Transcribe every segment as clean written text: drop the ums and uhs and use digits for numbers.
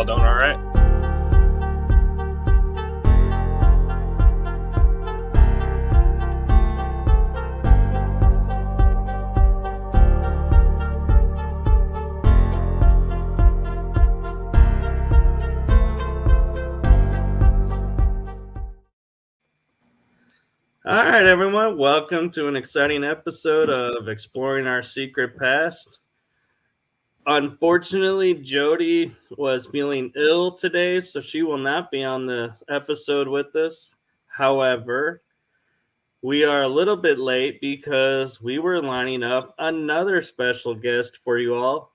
doing all right? All right, everyone. Welcome to an exciting episode of Exploring Our Secret Past. Unfortunately, Jodi was feeling ill today, so she will not be on the episode with us. However, we are a little bit late because we were lining up another special guest for you all.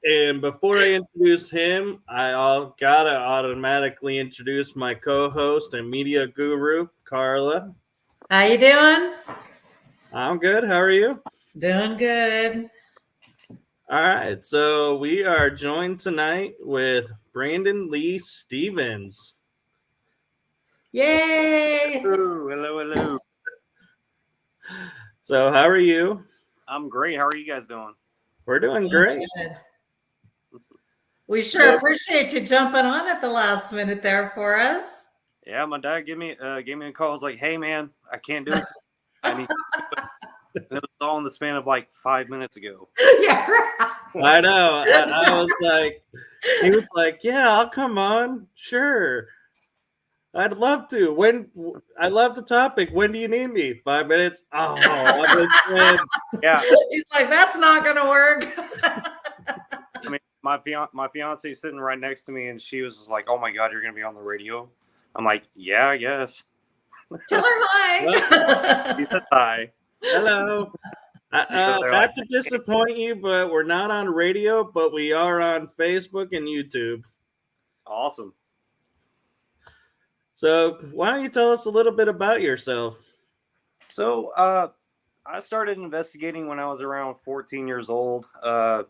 And before I introduce him, gotta automatically introduce my co-host and media guru, Carla. How you doing? I'm good. How are you? Doing good. All right, so we are joined tonight with Brandon Lee Stevens. Yay! Hello. So, how are you? I'm great. How are you guys doing? We're doing great. Good. We sure appreciate you jumping on at the last minute there for us. Yeah, my dad gave me a call. I was like, "Hey, man, I can't do it. I need." And it was all in the span of like 5 minutes ago. Yeah. I know. I was like, he was like, "Yeah, I'll come on. Sure, I'd love to. I love the topic. When do you need me? 5 minutes. Oh, yeah. He's like, that's not gonna work. I mean, my fiance is sitting right next to me, and she was just like, "Oh my God, you're gonna be on the radio." I'm like, "Yeah, I guess." Tell her hi. He said hi. Hello. Not to disappoint you, but we're not on radio, but we are on Facebook and YouTube. Awesome. So why don't you tell us a little bit about yourself? So I started investigating when I was around 14 years old. I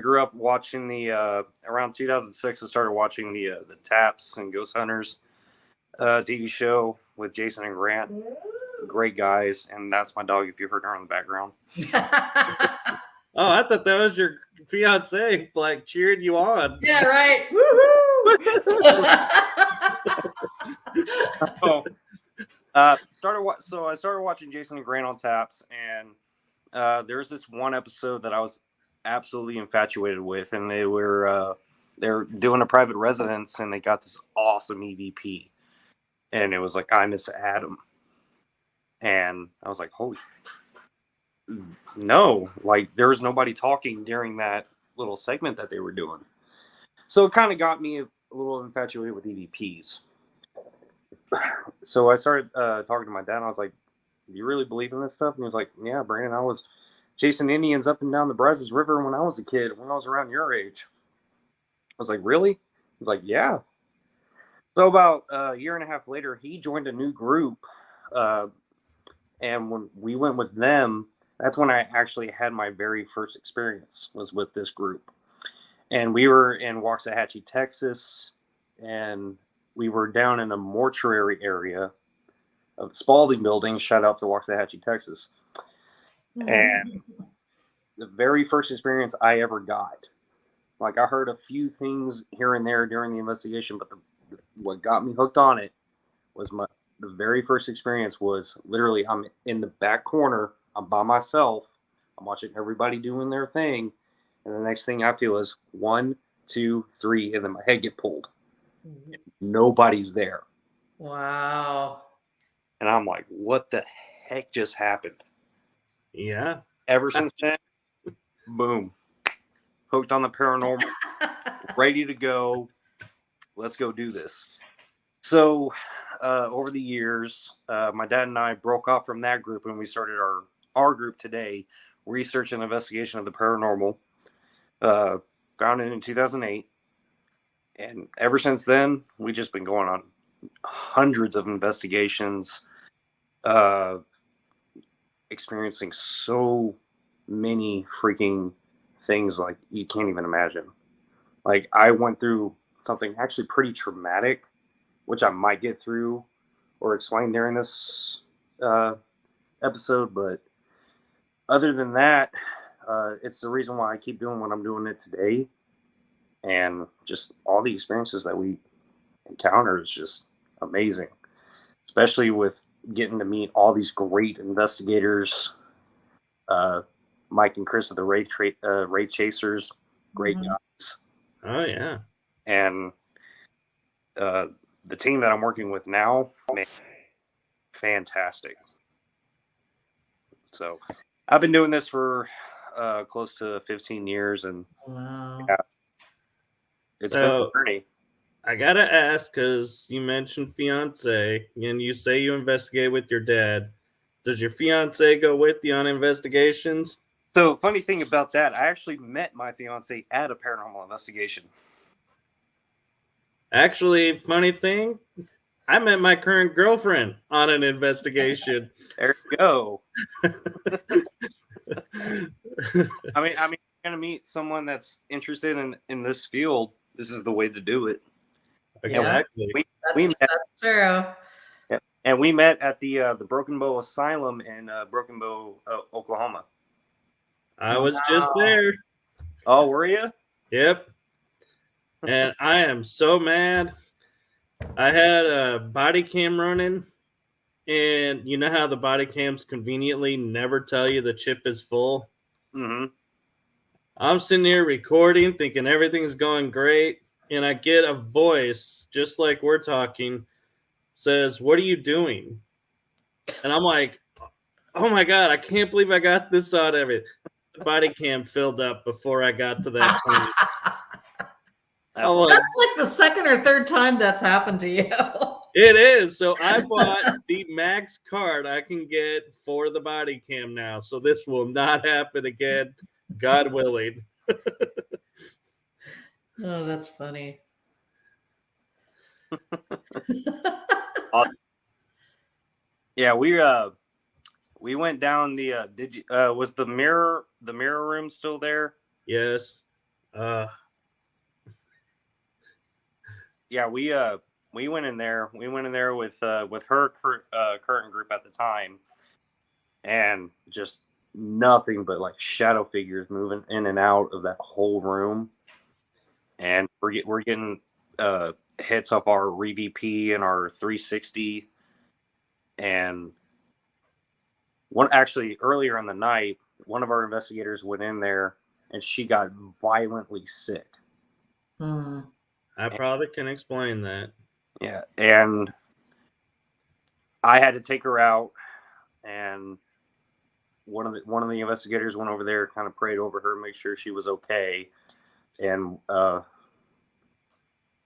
grew up watching around 2006. I started watching the Taps and Ghost Hunters TV show with Jason and Grant. Great guys, and that's my dog. If you heard her in the background. Oh, I thought that was your fiance, like cheered you on. Yeah, right. Woohoo! I started watching Jason and Grant on Taps, and there's this one episode that I was absolutely infatuated with, and they're doing a private residence, and they got this awesome EVP, and it was like, I Miss Adam. And I was like, holy, no, like there was nobody talking during that little segment that they were doing. So it kind of got me a little infatuated with EVPs. So I started talking to my dad, and I was like, do you really believe in this stuff? And he was like, yeah, Brandon, I was chasing Indians up and down the Brazos River when I was a kid, when I was around your age. I was like, really? He was like, yeah. So about a year and a half later, he joined a new group. And when we went with them, that's when I actually had my very first experience, was with this group. And we were in Waxahachie, Texas, and we were down in a mortuary area of the Spalding building. Shout out to Waxahachie, Texas. And the very first experience I ever got, like I heard a few things here and there during the investigation, but what got me hooked on it was the very first experience was literally I'm in the back corner, I'm by myself, I'm watching everybody doing their thing, and the next thing I feel is 1, 2, 3, and then my head get pulled. Nobody's there. Wow. And I'm like, what the heck just happened? Yeah. Ever since then, boom, hooked on the paranormal, ready to go. Let's go do this. So over the years, my dad and I broke off from that group, and we started our group today, Research and Investigation of the Paranormal, founded in 2008. And ever since then, we've just been going on hundreds of investigations, experiencing so many freaking things like you can't even imagine. Like I went through something actually pretty traumatic, which I might get through or explain during this episode. But other than that, it's the reason why I keep doing what I'm doing it today. and just all the experiences that we encounter is just amazing, especially with getting to meet all these great investigators. Uh, Mike and Chris are the Ray Chasers, great guys, Oh yeah. and the team that I'm working with now, man, fantastic. So I've been doing this for close to 15 years, and Wow. yeah, it's been So a journey. I gotta ask, because you mentioned fiance, and you say you investigate with your dad. Does your fiance go with you on investigations? So funny thing about that, I actually met my fiance at a paranormal investigation. Actually, funny thing, I met my current girlfriend on an investigation. There you go. I mean, you're gonna meet someone that's interested in this field. This is the way to do it. Exactly. We met, That's true. and we met at the Broken Bow Asylum in Broken Bow, Oklahoma. I was just there. Oh, were you? Yep. And I am so mad. I had a body cam running, and you know how the body cams conveniently never tell you the chip is full? Mm-hmm. I'm sitting here recording, thinking everything's going great, and I get a voice, just like we're talking, says, "What are you doing?" And I'm like, oh my God, I can't believe I got this out of it. The body cam filled up before I got to that point. That's That's like the second or third time that's happened to you. It is. So I bought the max card I can get for the body cam now. So this will not happen again, God willing. Oh, that's funny. yeah. We went down the. Did you? Was the mirror room still there? Yes. Yeah. We went in there. We went in there with her current group at the time, and just nothing but like shadow figures moving in and out of that whole room. And we're getting hits up our REVP and our 360, and actually earlier in the night, one of our investigators went in there and she got violently sick. I probably can explain that. Yeah, and I had to take her out, and one of the investigators went over there, kind of prayed over her, make sure she was okay, and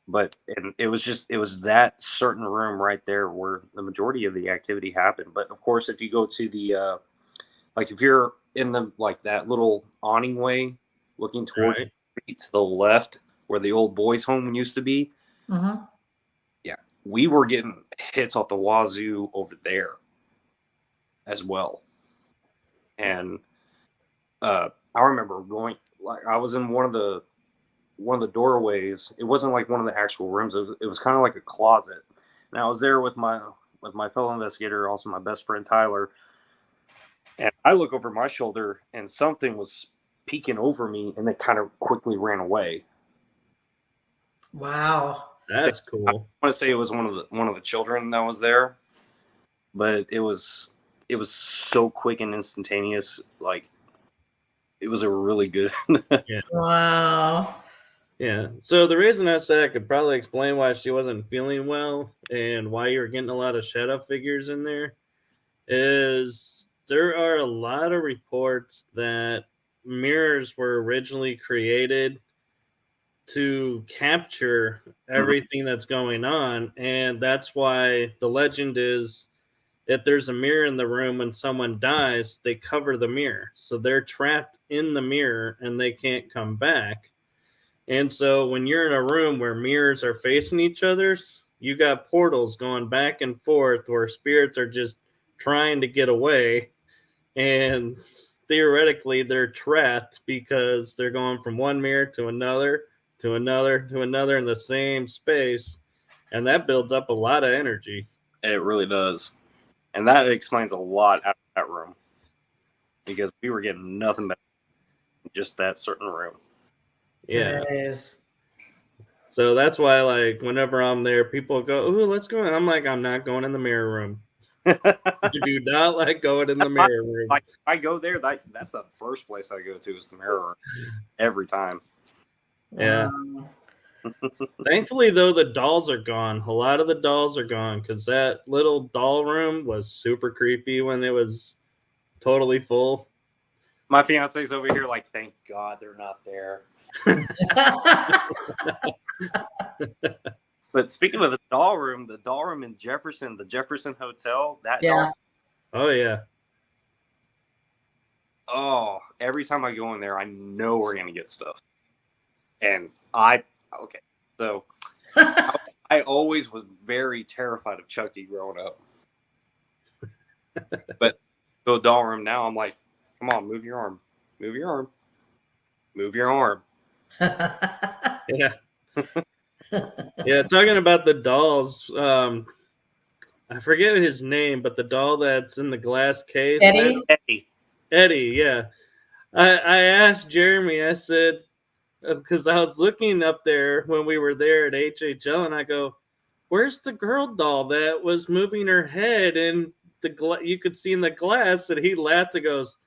but it was that certain room right there where the majority of the activity happened. But of course, if you go to the like if you're in the like that little awning way looking towards to the left where the old boys home used to be, yeah, we were getting hits off the wazoo over there as well. And I remember going, like, I was in one of the doorways. It wasn't like one of the actual rooms. It was kind of like a closet. And I was there with my fellow investigator, also my best friend Tyler. And I look over my shoulder, and something was peeking over me, and it kind of quickly ran away. Wow, that's cool. I want to say it was one of the children that was there, but it was so quick and instantaneous. Like, it was a really good. Yeah. Wow. Yeah. So the reason I said I could probably explain why she wasn't feeling well and why you were getting a lot of shadow figures in there is there are a lot of reports that mirrors were originally created to capture everything that's going on. And that's why the legend is if there's a mirror in the room when someone dies, they cover the mirror. So they're trapped in the mirror and they can't come back. And so when you're in a room where mirrors are facing each other, you got portals going back and forth where spirits are just trying to get away. And theoretically, they're trapped because they're going from one mirror to another, to another, to another in the same space. And that builds up a lot of energy. It really does. And that explains a lot out of that room. Because we were getting nothing but just that certain room. Yeah. So that's why, like, whenever I'm there, people go, "Ooh, let's go." And I'm like, I'm not going in the mirror room. I do not like going in the mirror room. Like I go there, that's the first place I go to is the mirror room every time. Yeah. Thankfully, though, the dolls are gone. A lot of the dolls are gone because that little doll room was super creepy when it was totally full. My fiance's over here like, thank God they're not there. But speaking of the doll room in Jefferson, the Jefferson Hotel, that Yeah. Oh, yeah. Oh, every time I go in there, I know we're going to get stuff. And okay. So I always was very terrified of Chucky growing up. But the doll room now, I'm like, come on, move your arm. Move your arm. Move your arm. Yeah. Yeah, talking about the dolls, I forget his name, but the doll that's in the glass case. Eddie, yeah. I asked Jeremy, I said, because I was looking up there when we were there at HHL, and I go, where's the girl doll that was moving her head and you could see in the glass? And he laughed and goes,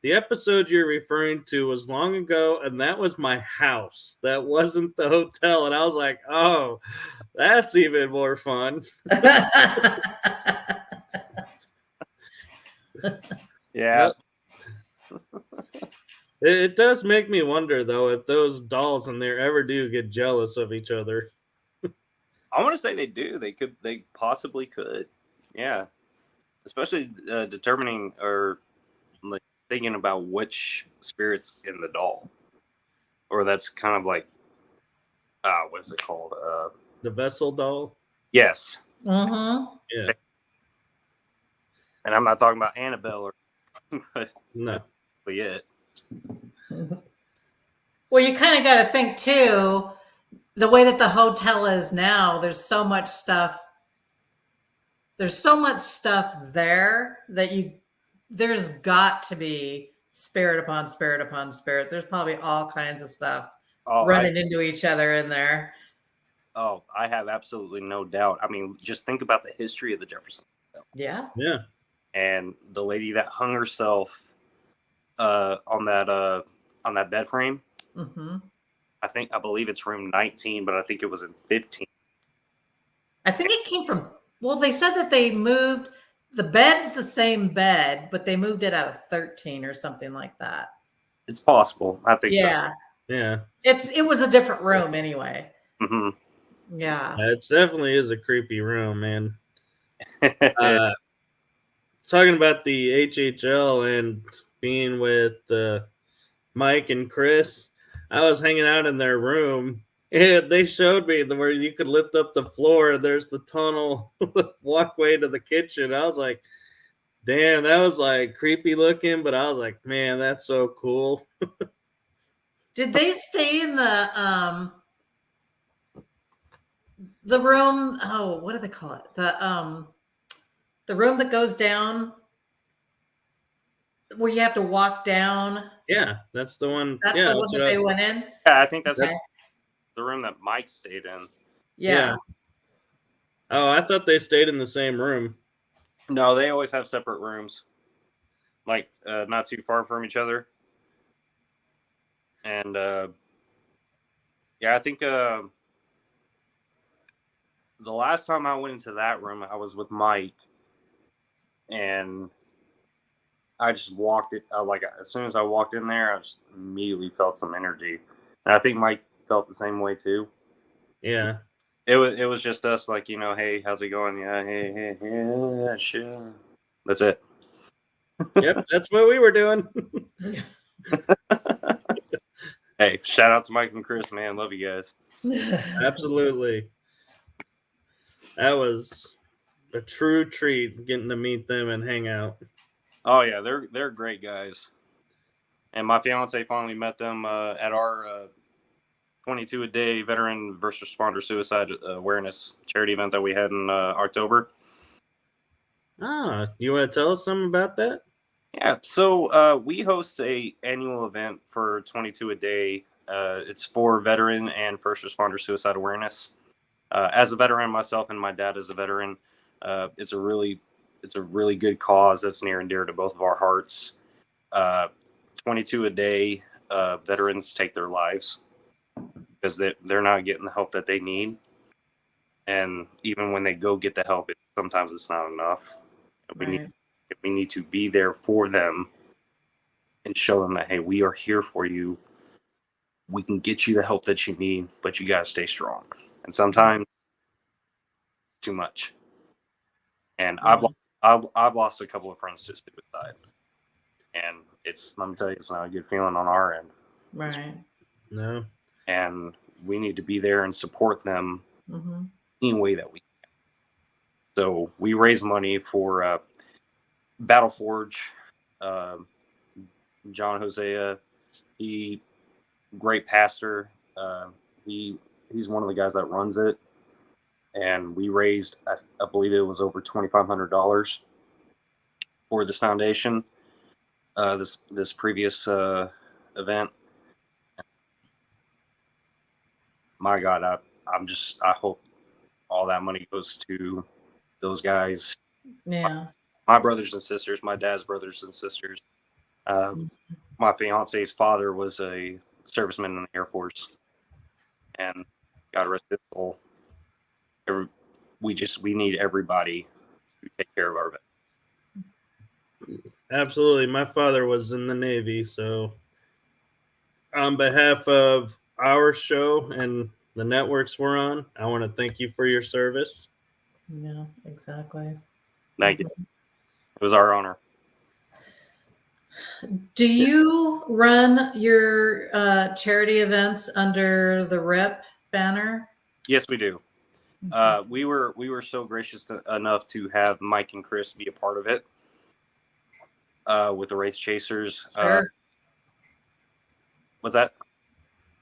the episode you're referring to was long ago, and that was my house. That wasn't the hotel. And I was like, oh, that's even more fun. Yeah. It does make me wonder, though, if those dolls in there ever do get jealous of each other. I want to say they do. They possibly could. Yeah. Especially determining or like thinking about which spirit's in the doll. Or that's kind of like, what is it called? The vessel doll? Yes. Yeah. And I'm not talking about Annabelle but no. It. Well, you kind of got to think too, the way that the hotel is now, there's so much stuff there that there's got to be spirit upon spirit upon spirit. There's probably all kinds of stuff running into each other in there. Oh, I have absolutely no doubt. I mean, just think about the history of the Jefferson Hotel. Yeah. Yeah. And the lady that hung herself on that bed frame. Mm-hmm. I believe it's room 19, but I think it was in 15. I think it came from. Well, they said that they moved the bed's the same bed, but they moved it out of 13 or something like that. It's possible. I think so. Yeah. It was a different room anyway. Mm-hmm. Yeah. It definitely is a creepy room, man. Talking about the HHL and being with Mike and Chris, I was hanging out in their room, and they showed me where you could lift up the floor, and there's the tunnel walkway to the kitchen. I was like, damn, that was like creepy looking, but I was like, man, that's so cool. Did they stay in the room? Oh, what do they call it? The room that goes down where you have to walk down. Yeah, that's the one. That's the one that they went in. Yeah, I think that's the room that Mike stayed in. Yeah. Oh, I thought they stayed in the same room. No, they always have separate rooms, like not too far from each other. And yeah, I think the last time I went into that room, I was with Mike, and I just walked it. Like as soon as I walked in there, I just immediately felt some energy, and I think Mike felt the same way too. Yeah, it was just us, like, you know, hey, how's it going? Yeah, hey, yeah, sure. That's it. Yep, that's what we were doing. Hey, shout out to Mike and Chris, man. Love you guys. Absolutely. That was a true treat getting to meet them and hang out. Oh yeah, they're great guys. And my fiance finally met them at our 22 a day veteran first responder suicide awareness charity event that we had in October. You want to tell us something about that? Yeah, so we host a annual event for 22 a day It's for veteran and first responder suicide awareness. As a veteran myself, and my dad is a veteran, it's a really good cause that's near and dear to both of our hearts. 22 a day, veterans take their lives because they're not getting the help that they need, and even when they go get the help, sometimes it's not enough. Right. We need to be there for them and show them that, hey, we are here for you. We can get you the help that you need, but you got to stay strong. And sometimes it's too much. And Yeah. I've lost a couple of friends to suicide, and let me tell you, it's not a good feeling on our end. Right. No. And we need to be there and support them any way that we can. So we raise money for Battle Forge. John Hosea, great pastor. He's one of the guys that runs it, and we raised, I believe it was over $2,500 for this foundation. This previous event. My God, I hope all that money goes to those guys. Yeah. My brothers and sisters, my dad's brothers and sisters. My fiance's father was a serviceman in the Air Force, and God rest his soul. We need everybody to take care of our vets. Absolutely. My father was in the Navy, so on behalf of our show and the networks we're on, I want to thank you for your service. Yeah, exactly. Thank you. It was our honor. Do you run your charity events under the RIP banner? Yes, we do. Okay. We were so gracious enough to have Mike and Chris be a part of it with the Wraith Chasers. Sure. What's that?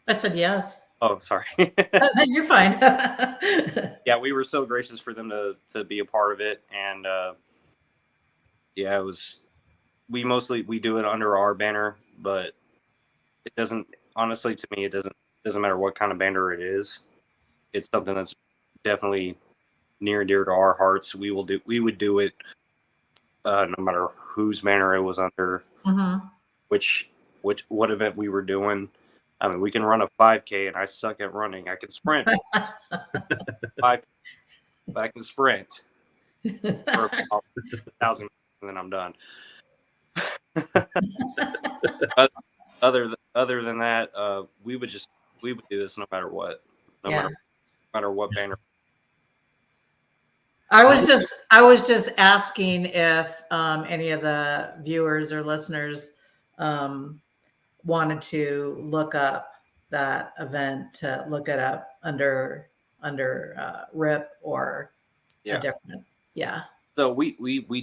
I said yes. Oh, sorry. You're fine. Yeah, we were so gracious for them to be a part of it, and yeah, it was. We do it under our banner, but it doesn't. Honestly, to me, it doesn't matter what kind of banner it is. It's something that's definitely near and dear to our hearts. We would do it no matter whose banner it was under, what event we were doing. I mean, we can run a 5K, and I suck at running. I can sprint, but I can sprint for about 1,000, and then I'm done. Other than that, we would do this no matter what, no matter what banner. I was just asking if any of the viewers or listeners wanted to look up that event, to look it up under RIP or a different. Yeah. So we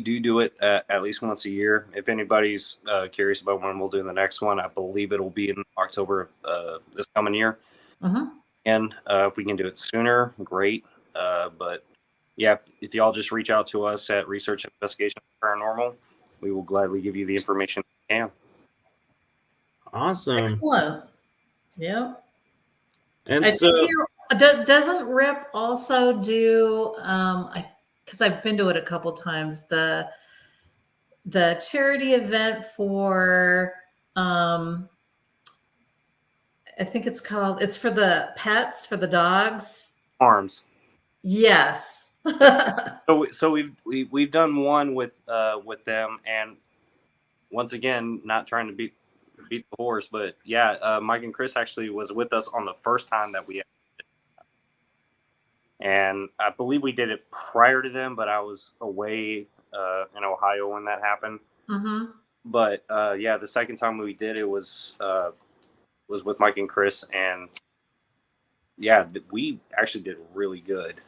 do it at least once a year. If anybody's curious about when we'll do the next one, I believe it'll be in October of this coming year. And if we can do it sooner, great. But yeah, if y'all just reach out to us at Research Investigation Paranormal, we will gladly give you the information we can. Awesome. Excellent. Yep. And I think doesn't RIP also do, because I've been to it a couple times, the charity event for, I think it's for the pets, for the dogs. Farms. Yes. So we've done one with them, and once again, not trying to beat the horse, but yeah, Mike and Chris actually was with us on the first time that we had it. And I believe we did it prior to them, but I was away in Ohio when that happened. But yeah, the second time we did it was with Mike and Chris, and yeah, we actually did really good.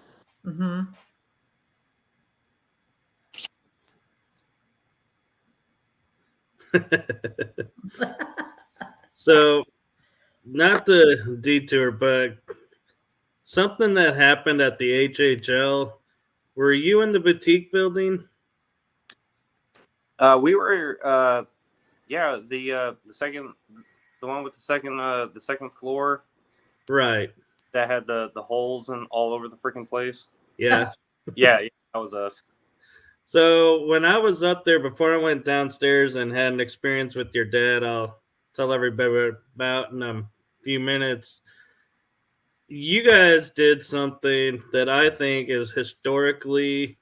So, not the detour, but something that happened at the HHL. Were you in the boutique building? We were, yeah. The the one with the second floor Right. that had the holes and all over the freaking place. Yeah. Yeah, that was us. So when I was up there before I went downstairs and had an experience with your dad, I'll tell everybody about in a few minutes. You guys did something that I think is historically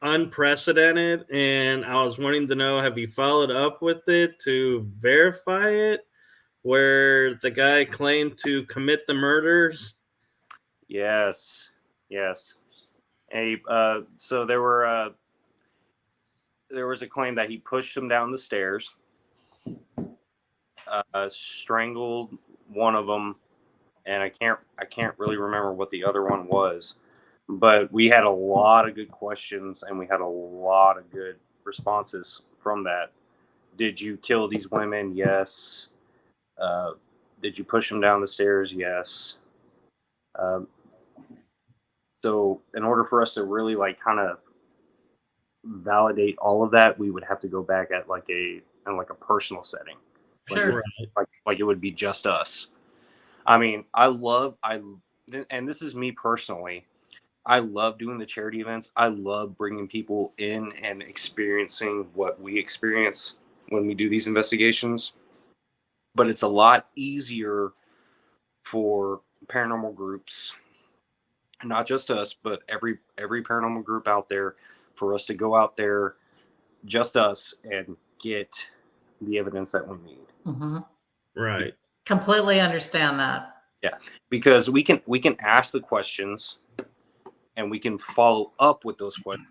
unprecedented, and I was wanting to know, have you followed up with it to verify it, where the guy claimed to commit the murders? Yes. And so there was a claim that he pushed him down the stairs, strangled one of them, and I can't really remember what the other one was. But we had a lot of good questions and we had a lot of good responses from that. Did you kill these women? Yes. Did you push them down the stairs? Yes. So in order for us to really like kind of validate all of that, we would have to go back at like a personal setting. Sure. Like it would be just us. I mean, and this is me personally. I love doing the charity events. I love bringing people in and experiencing what we experience when we do these investigations. But it's a lot easier for paranormal groups, not just us, but every paranormal group out there, for us to go out there, just us, and get the evidence that we need. Mm-hmm. Right. Completely understand that. Yeah, because we can ask the questions and we can follow up with those questions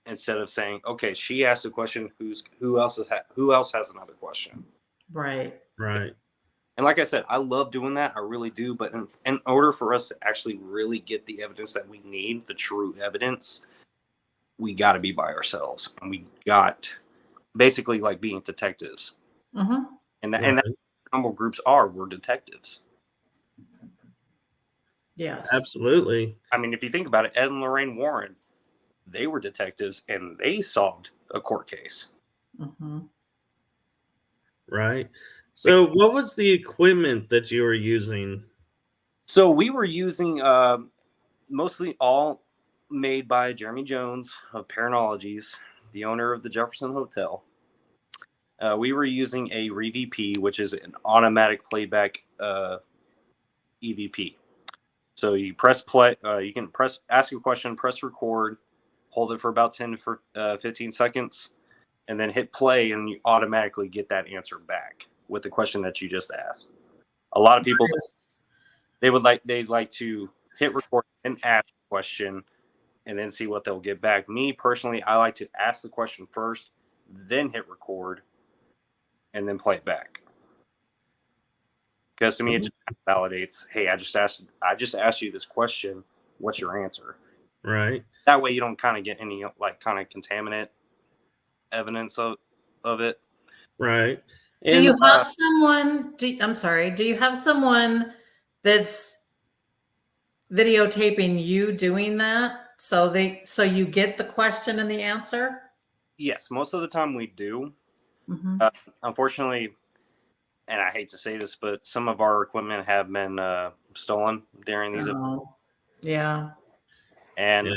instead of saying, okay, she asked a question, who else has another question? Right. And like I said, I love doing that. I really do. But in order for us to actually really get the evidence that we need, the true evidence, we got to be by ourselves. And we got basically like being detectives. Mm-hmm. And that's what paranormal groups are. We're detectives. Yes. Absolutely. I mean, if you think about it, Ed and Lorraine Warren, they were detectives and they solved a court case. Mm-hmm. Right. So what was the equipment that you were using? So we were using mostly all made by Jeremy Jones of Paranologies, the owner of the Jefferson Hotel. We were using a REVP, which is an automatic playback EVP. So you press play, you can ask a question, press record, hold it for about 10 to 15 seconds, and then hit play, and you automatically get that answer back with the question that you just asked. A lot of people, they'd like to hit record and ask a question and then see what they'll get back. Me personally, I like to ask the question first, then hit record, and then play it back. Because to me, it just validates, hey, I just asked you this question. What's your answer? Right. That way you don't kind of get any like kind of contaminant evidence of it. Right. And, do you have someone? Do you have someone that's videotaping you doing that, so you get the question and the answer? Yes, most of the time we do. Mm-hmm. Unfortunately, and I hate to say this, but some of our equipment have been stolen during these events. Yeah. And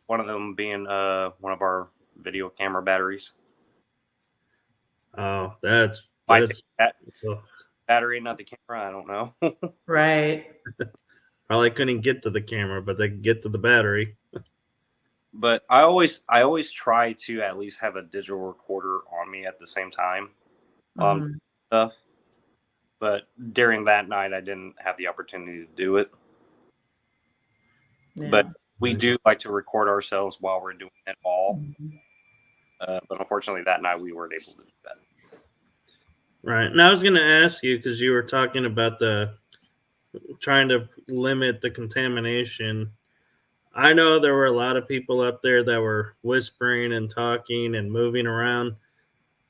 one of them being one of our video camera batteries. Oh, that's battery, not the camera. I don't know. Right. Probably couldn't get to the camera, but they could get to the battery. But I always try to at least have a digital recorder on me at the same time stuff. But during that night, I didn't have the opportunity to do it. Yeah. But we do like to record ourselves while we're doing it all. Mm-hmm. But unfortunately, that night we weren't able to do that. Right. And I was going to ask you, because you were talking about trying to limit the contamination. I know there were a lot of people up there that were whispering and talking and moving around.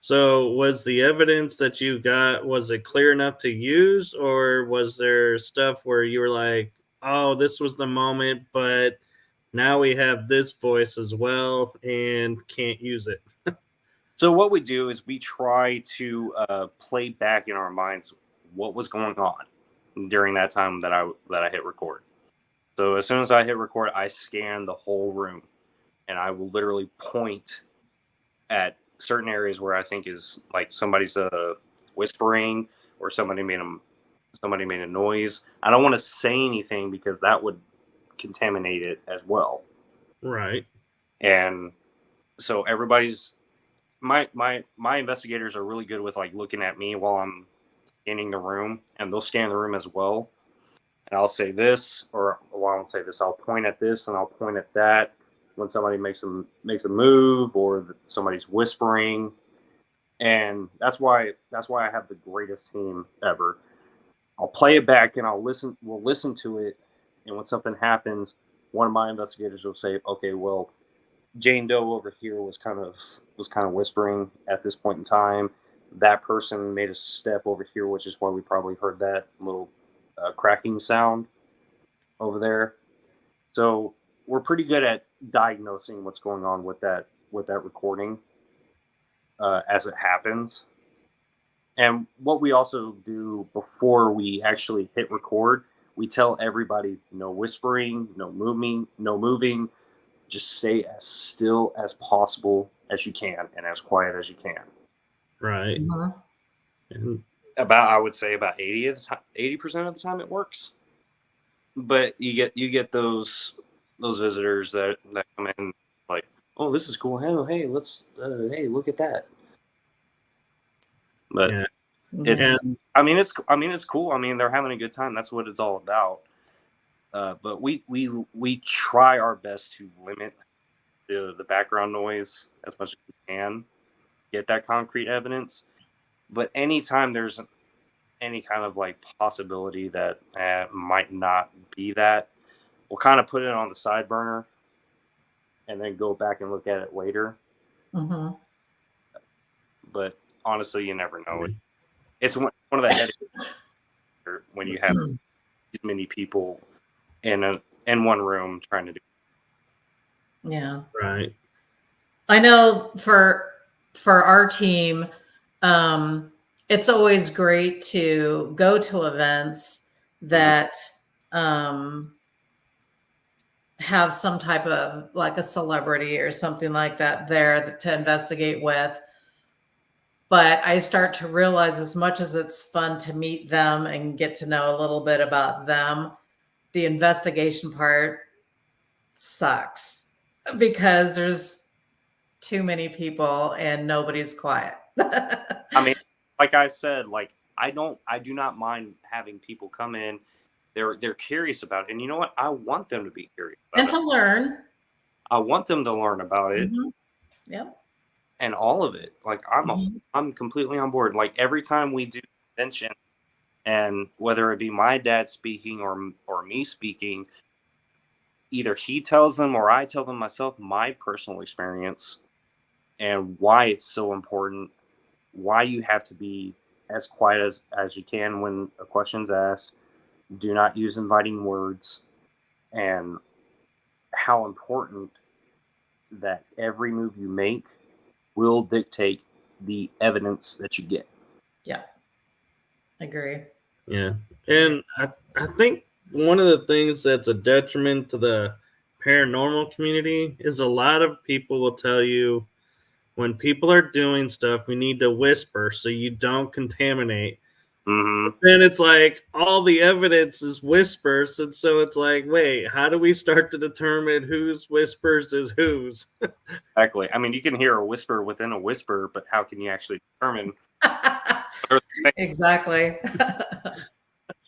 So was the evidence that you got, was it clear enough to use, or was there stuff where you were like, oh, this was the moment, but now we have this voice as well and can't use it? So what we do is we try to play back in our minds what was going on during that time that I hit record. So as soon as I hit record, I scan the whole room, and I will literally point at certain areas where I think is like somebody's whispering or somebody made a noise. I don't want to say anything because that would contaminate it as well. Right. And so my investigators are really good with like looking at me while I'm scanning the room, and they'll scan the room as well. And I'll say this, or well, I won't say this. I'll point at this, and I'll point at that when somebody makes a move or somebody's whispering. And that's why I have the greatest team ever. I'll play it back, and we'll listen to it, and when something happens, one of my investigators will say, "Okay, well, Jane Doe over here was kind of whispering at this point in time. That person made a step over here, which is why we probably heard that little cracking sound over there." So we're pretty good at diagnosing what's going on with that recording as it happens. And what we also do before we actually hit record, we tell everybody no whispering, no moving. Just stay as still as possible as you can and as quiet as you can. Right. Mhm. And I would say about 80% of the time it works. But you get those visitors that come in like, "Oh, this is cool. Hey, let's hey, look at that." But yeah. Mhm. I mean it's cool. I mean, they're having a good time. That's what it's all about. But we try our best to limit the background noise as much as we can, get that concrete evidence. But anytime there's any kind of like possibility that might not be that, we'll kind of put it on the side burner and then go back and look at it later. Mhm. But honestly, you never know. It's one of the headaches when you have these many people in one room trying to do. Yeah. Right. I know for our team, it's always great to go to events that have some type of like a celebrity or something like that there to investigate with. But I start to realize, as much as it's fun to meet them and get to know a little bit about them, the investigation part sucks because there's too many people and nobody's quiet. I mean, like I said, like I do not mind having people come in. They're curious about it, and you know what? I want them to be curious And about to it. learn. I want them to learn about it Mhm. Yep. and all of it. Like Mhm. I'm completely on board. Like every time we do convention, and whether it be my dad speaking or me speaking, either he tells them or I tell them myself my personal experience and why it's so important, why you have to be as quiet as you can when a question's asked. Do not use inviting words, and how important that every move you make will dictate the evidence that you get. Yeah. Agree. Yeah. And I think one of the things that's a detriment to the paranormal community is a lot of people will tell you when people are doing stuff, we need to whisper so you don't contaminate. Mm-hmm. Then it's like all the evidence is whispers, and so it's like, wait, how do we start to determine whose whispers is whose? Exactly. I mean, you can hear a whisper within a whisper, but how can you actually determine? Exactly.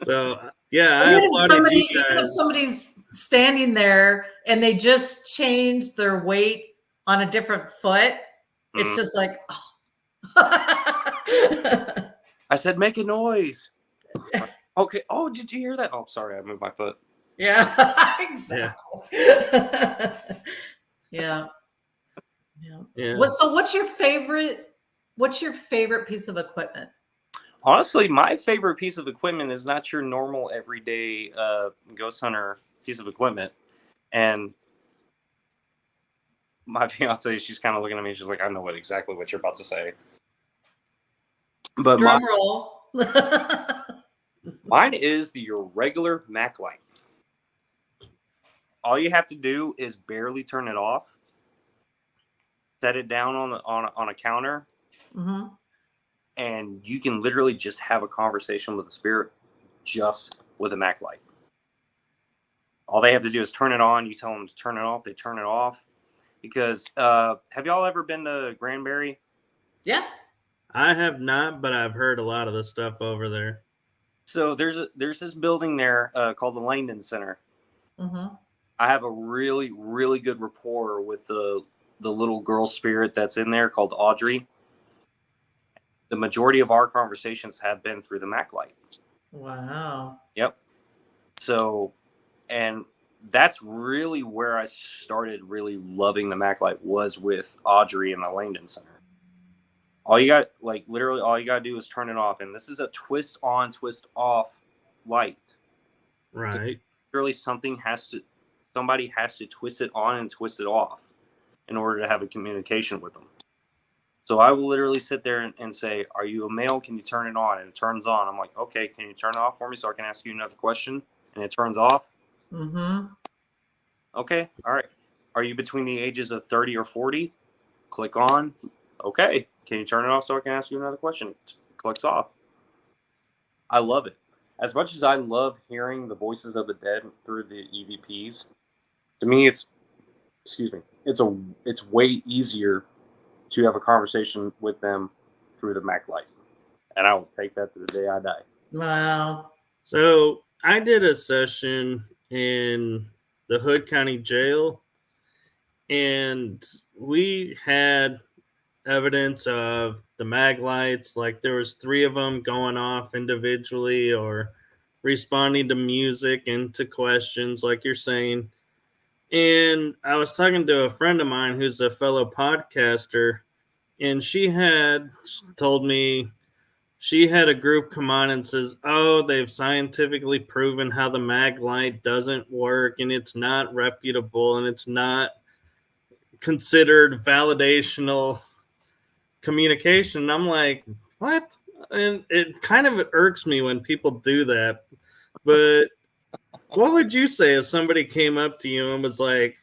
So yeah, I Even applauded you if guys. somebody's standing there and they just change their weight on a different foot, it's Mm. just like, I said, make a noise. Okay. Oh, did you hear that? Oh, sorry, I moved my foot. yeah, exactly. Yeah. Yeah. Yeah. What's your favorite piece of equipment? Honestly, my favorite piece of equipment is not your normal everyday ghost hunter piece of equipment. And my fiance, she's kind of looking at me. She's like, I know exactly what you're about to say. But Drum roll. mine is your regular Mac light. All you have to do is barely turn it off, set it down on a counter, Mm-hmm. and you can literally just have a conversation with the spirit just with a Mac light. All they have to do is turn it on. You tell them to turn it off. They turn it off. Because have y'all ever been to Granbury? Yeah. I have not, but I've heard a lot of the stuff over there. So there's this building there called the Langdon Center. Mm-hmm. I have a really, really good rapport with the little girl spirit that's in there called Audrey. The majority of our conversations have been through the Mac light. Wow. Yep. So, and that's really where I started really loving the Mac light, was with Audrey in the Langdon Center. All you got, like literally all you got to do is turn it off. And this is a twist on, twist off light. Right. Literally somebody has to twist it on and twist it off in order to have a communication with them. So I will literally sit there and say, are you a male? Can you turn it on? And it turns on. I'm like, okay, can you turn it off for me so I can ask you another question? And it turns off. Mm-hmm. Okay, all right. Are you between the ages of 30 or 40? Click on. Okay, can you turn it off so I can ask you another question? It clicks off. I love it. As much as I love hearing the voices of the dead through the EVPs, to me it's way easier to have a conversation with them through the Mac light. And I will take that to the day I die. Wow. So I did a session in the Hood County Jail, and we had evidence of the mag lights. Like there was 3 of them going off individually or responding to music and to questions, like you're saying. And I was talking to a friend of mine who's a fellow podcaster, and she had told me she had a group come on and says, oh, they've scientifically proven how the mag light doesn't work, and it's not reputable, and it's not considered validational communication. And I'm like, what? And it kind of irks me when people do that. But what would you say if somebody came up to you and was like,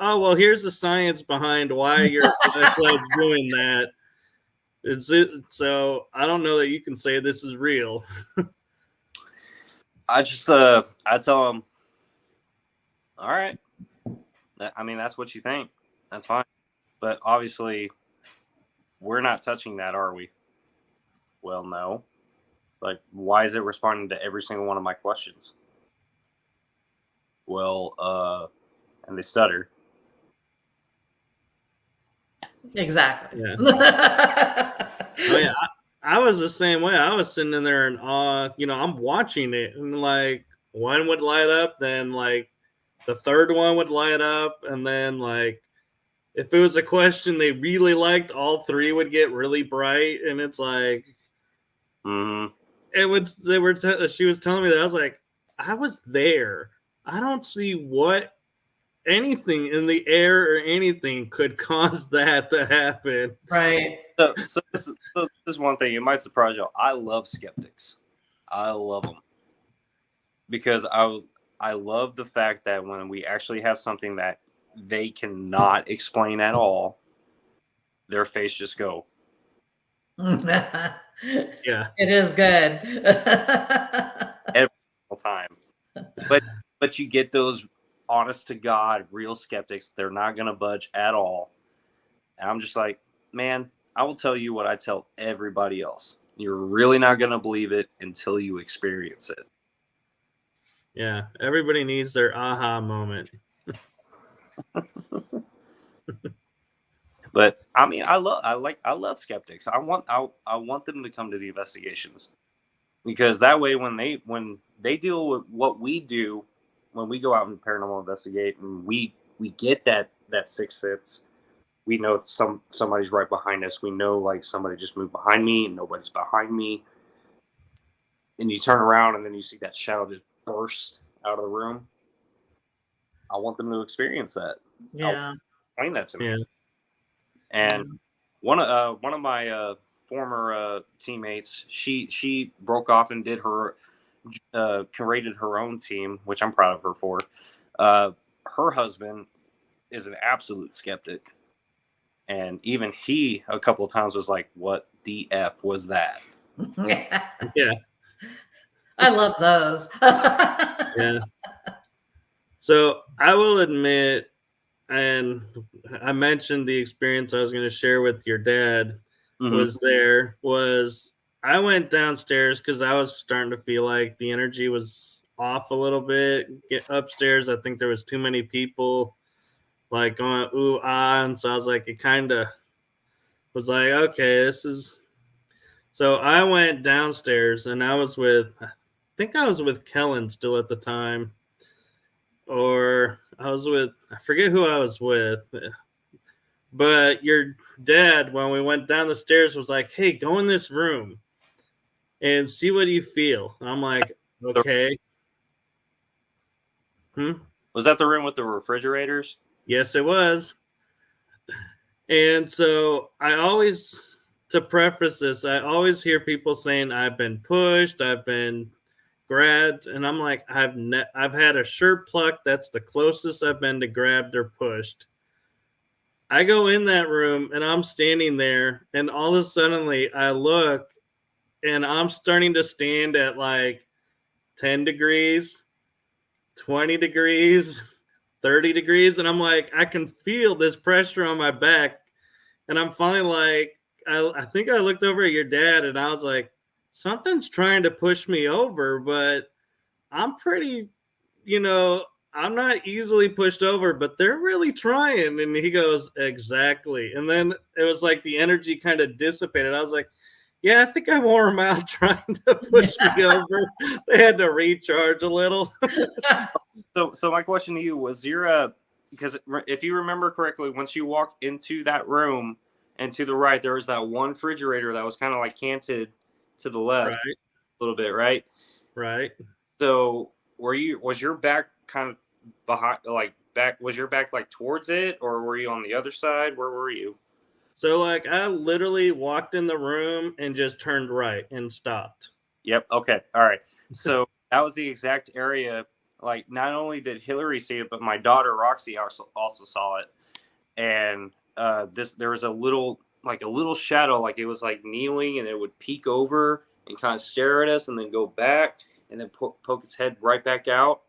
oh, well, here's the science behind why your flashlight's doing that? So I don't know that you can say this is real. I just I tell them, all right. I mean, that's what you think. That's fine. But obviously, we're not touching that, are we? Well, no. Like, why is it responding to every single one of my questions? Well, and they stutter. Exactly. Yeah. Oh, yeah. I was the same way. I was sitting in there in awe. I'm watching it, and like one would light up, then like the third one would light up, and then like if it was a question they really liked, all 3 would get really bright, and it's like it would. She was telling me that. I was like, I was there. I don't see what anything in the air or anything could cause that to happen. Right. So this is one thing. It might surprise y'all. I love skeptics. I love them because I love the fact that when we actually have something that they cannot explain at all, their face just go. Yeah. Yeah. It is good. Every single time. But you get those honest to God, real skeptics. They're not going to budge at all. And I'm just like, man, I will tell you what I tell everybody else. You're really not going to believe it until you experience it. Yeah. Everybody needs their aha moment. But I mean, I love skeptics. I want them to come to the investigations, because that way when they deal with what we do, when we go out and paranormal investigate and we get that sixth sense, we know somebody's right behind us. We know like somebody just moved behind me and nobody's behind me. And you turn around and then you see that shadow just burst out of the room. I want them to experience that. Yeah. explain that to me. Yeah. And one of my former teammates, she broke off and did her created her own team, which I'm proud of her for. Her husband is an absolute skeptic, and even he a couple of times was like, "What the f was that?" Yeah. I love those. Yeah. So I will admit, and I mentioned the experience I was going to share with your dad was I went downstairs because I was starting to feel like the energy was off a little bit. Get upstairs, I think there was too many people like going ooh ah, and so I was like, it kind of was like, okay, this is. So I went downstairs and I think I was with Kellen still at the time, or I was with, I forget who I was with. But your dad, when we went down the stairs, was like, hey, go in this room and see what you feel. And I'm like, okay. Was that the room with the refrigerators? Yes, it was. And so to preface this, I always hear people saying I've been pushed, I've been grabbed, and I'm like, I've had a shirt plucked. That's the closest I've been to grabbed or pushed. I go in that room and I'm standing there, and all of a sudden I look and I'm starting to stand at like 10 degrees, 20 degrees, 30 degrees. And I'm like, I can feel this pressure on my back. And I'm finally like, I think I looked over at your dad and I was like, something's trying to push me over, but I'm pretty, I'm not easily pushed over, but they're really trying. And he goes, exactly. And then it was like the energy kind of dissipated. I was like, yeah, I think I wore them out trying to push me over. They had to recharge a little. So my question to you was, because if you remember correctly, once you walk into that room and to the right, there was that one refrigerator that was kind of like canted to the left a little bit, right? Right. So was your back kind of behind, like back? Was your back like towards it, or were you on the other side? Where were you? So like I literally walked in the room and just turned right and stopped. Yep. Okay. All right. So that was the exact area. Like, not only did Hillary see it, but my daughter Roxy also saw it. And there was a little shadow, like it was like kneeling, and it would peek over and kind of stare at us, and then go back, and then poke its head right back out.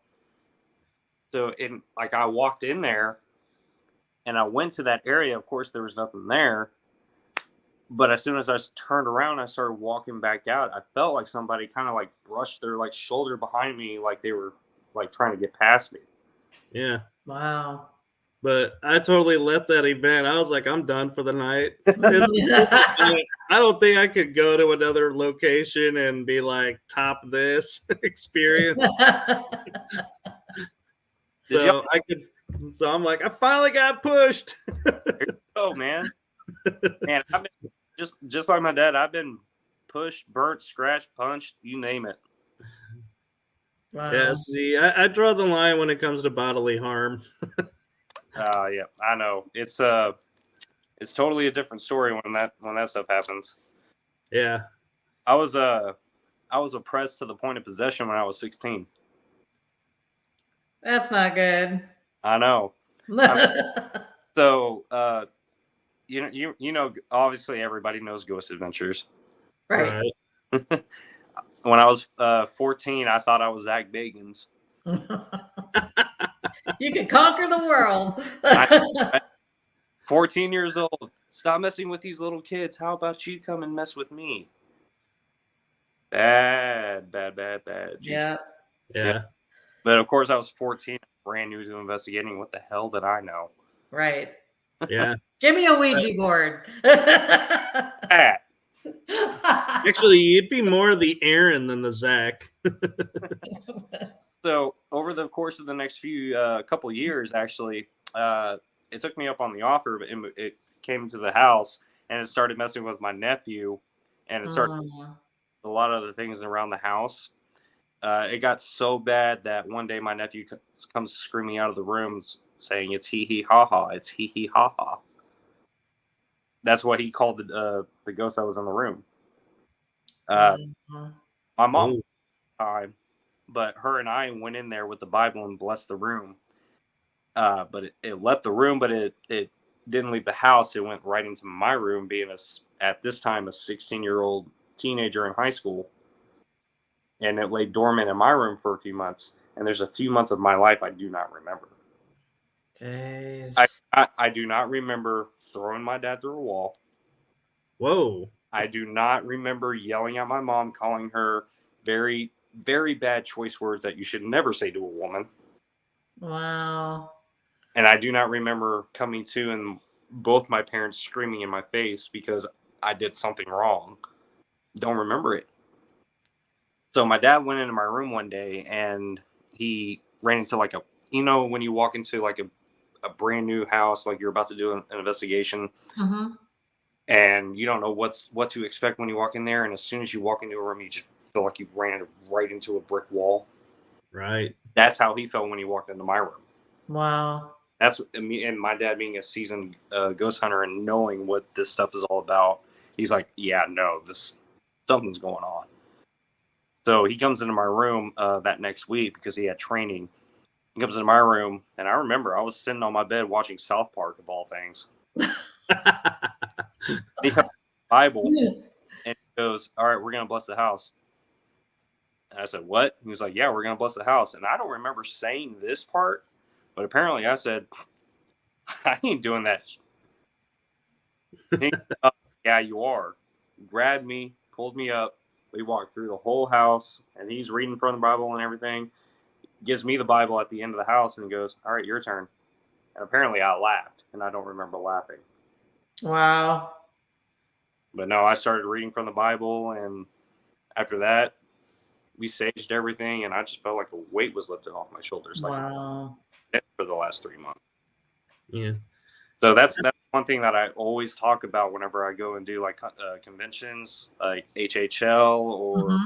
So I walked in there, and I went to that area. Of course, there was nothing there. But as soon as I turned around, I started walking back out. I felt like somebody kind of like brushed their like shoulder behind me, like they were like trying to get past me. Yeah. Wow. But I totally left that event. I was like, I'm done for the night. I don't think I could go to another location and be like, top this experience. So I'm like, I finally got pushed. Oh man. Man, I've been just like my dad, I've been pushed, burnt, scratched, punched, you name it. Wow. Yeah, see, I draw the line when it comes to bodily harm. Yeah, I know. It's totally a different story when that stuff happens. Yeah. I was oppressed to the point of possession when I was 16. That's not good. I know. So you know, obviously everybody knows Ghost Adventures. Right. When I was 14, I thought I was Zach Bagans. You can conquer the world. 14 years old. Stop messing with these little kids. How about you come and mess with me? Bad. Yeah. But of course, I was 14, brand new to investigating. What the hell did I know? Right. Yeah. Give me a Ouija board. Actually, you'd be more the Aaron than the Zach. So over the course of the next few couple years, actually, it took me up on the offer, but it came to the house, and it started messing with my nephew, and it started a lot of the things around the house. It got so bad that one day my nephew comes screaming out of the rooms saying it's hee hee ha ha, it's hee hee ha ha. That's what he called the ghost that was in the room. My mom Ooh. time, but her and I went in there with the Bible and blessed the room. But it left the room, but it didn't leave the house. It went right into my room, being at this time a 16-year-old teenager in high school, and it lay dormant in my room for a few months. And there's a few months of my life I do not remember. Jeez. I do not remember throwing my dad through a wall. Whoa. I do not remember yelling at my mom, calling her very, very bad choice words that you should never say to a woman. Wow. And I do not remember coming to and both my parents screaming in my face because I did something wrong. Don't remember it. So my dad went into my room one day and he ran into like when you walk into like a brand new house, like you're about to do an investigation, Mm-hmm. and you don't know what to expect when you walk in there. And as soon as you walk into a room, you just feel like you ran right into a brick wall. Right. That's how he felt when he walked into my room. Wow. That's me, and my dad being a seasoned ghost hunter and knowing what this stuff is all about. He's like, yeah, no, something's going on. So he comes into my room that next week because he had training. He comes into my room, and I remember I was sitting on my bed watching South Park, of all things. He comes to the Bible, and he goes, all right, we're going to bless the house. And I said, what? He was like, yeah, we're going to bless the house. And I don't remember saying this part, but apparently I said, I ain't doing that. He, yeah, you are. Grabbed me, pulled me up. We walked through the whole house, and he's reading from the Bible and everything. Gives me the Bible at the end of the house and goes, all right, your turn. And apparently I laughed, and I don't remember laughing. Wow. But no, I started reading from the Bible, and after that, we saged everything, and I just felt like a weight was lifted off my shoulders. Wow. Like for the last 3 months. Yeah. So that's one thing that I always talk about whenever I go and do like conventions, like HHL or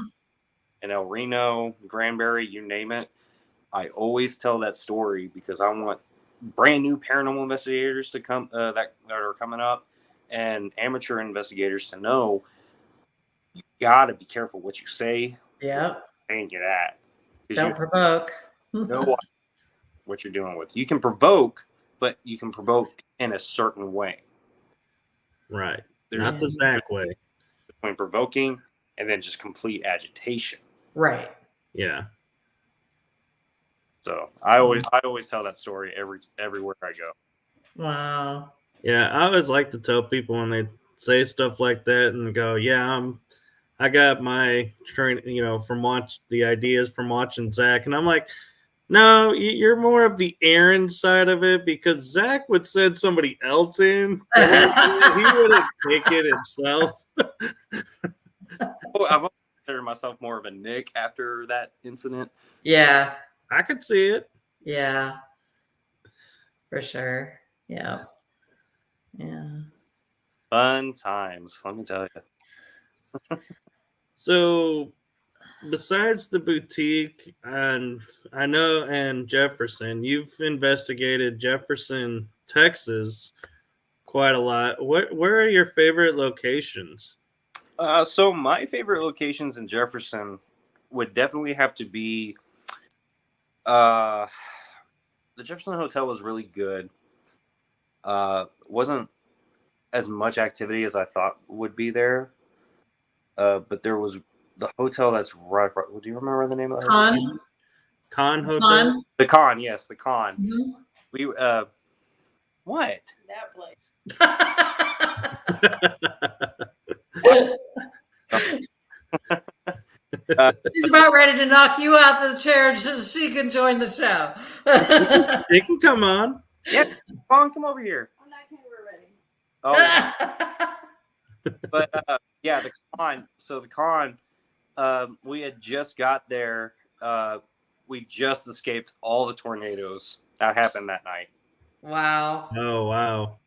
in El Reno, Granbury, you name it. I always tell that story because I want brand new paranormal investigators to come that are coming up, and amateur investigators to know you gotta be careful what you say. Yep. And get at. Don't provoke. Know what you're doing with. You can provoke, but you can provoke in a certain way. Right. There's not the Zach way. Between provoking and then just complete agitation. Right. Yeah. So I always tell that story everywhere I go. Wow. Yeah, I always like to tell people when they say stuff like that and go, yeah, I got my training, the ideas from watching Zach. And I'm like, no, you're more of the Aaron side of it because Zach would send somebody else in. He wouldn't take it himself. I've considered myself more of a Nick after that incident. Yeah. I could see it. Yeah. For sure. Yeah. Yeah. Fun times, let me tell you. So besides the boutique and Jefferson, you've investigated Jefferson, Texas quite a lot. Where are your favorite locations? So my favorite locations in Jefferson would definitely have to be the Jefferson Hotel was really good. Wasn't as much activity as I thought would be there. But there was the hotel that's right. Do you remember the name of the hotel? Con Hotel? The Con, yes, the Con. Mm-hmm. We what? That place. She's about ready to knock you out of the chair so she can join the show. They can come on. Yeah, come over here. I'm not camera ready. Oh, but yeah, the Con. So the Con, we had just got there. We just escaped all the tornadoes that happened that night. Wow. Oh, wow.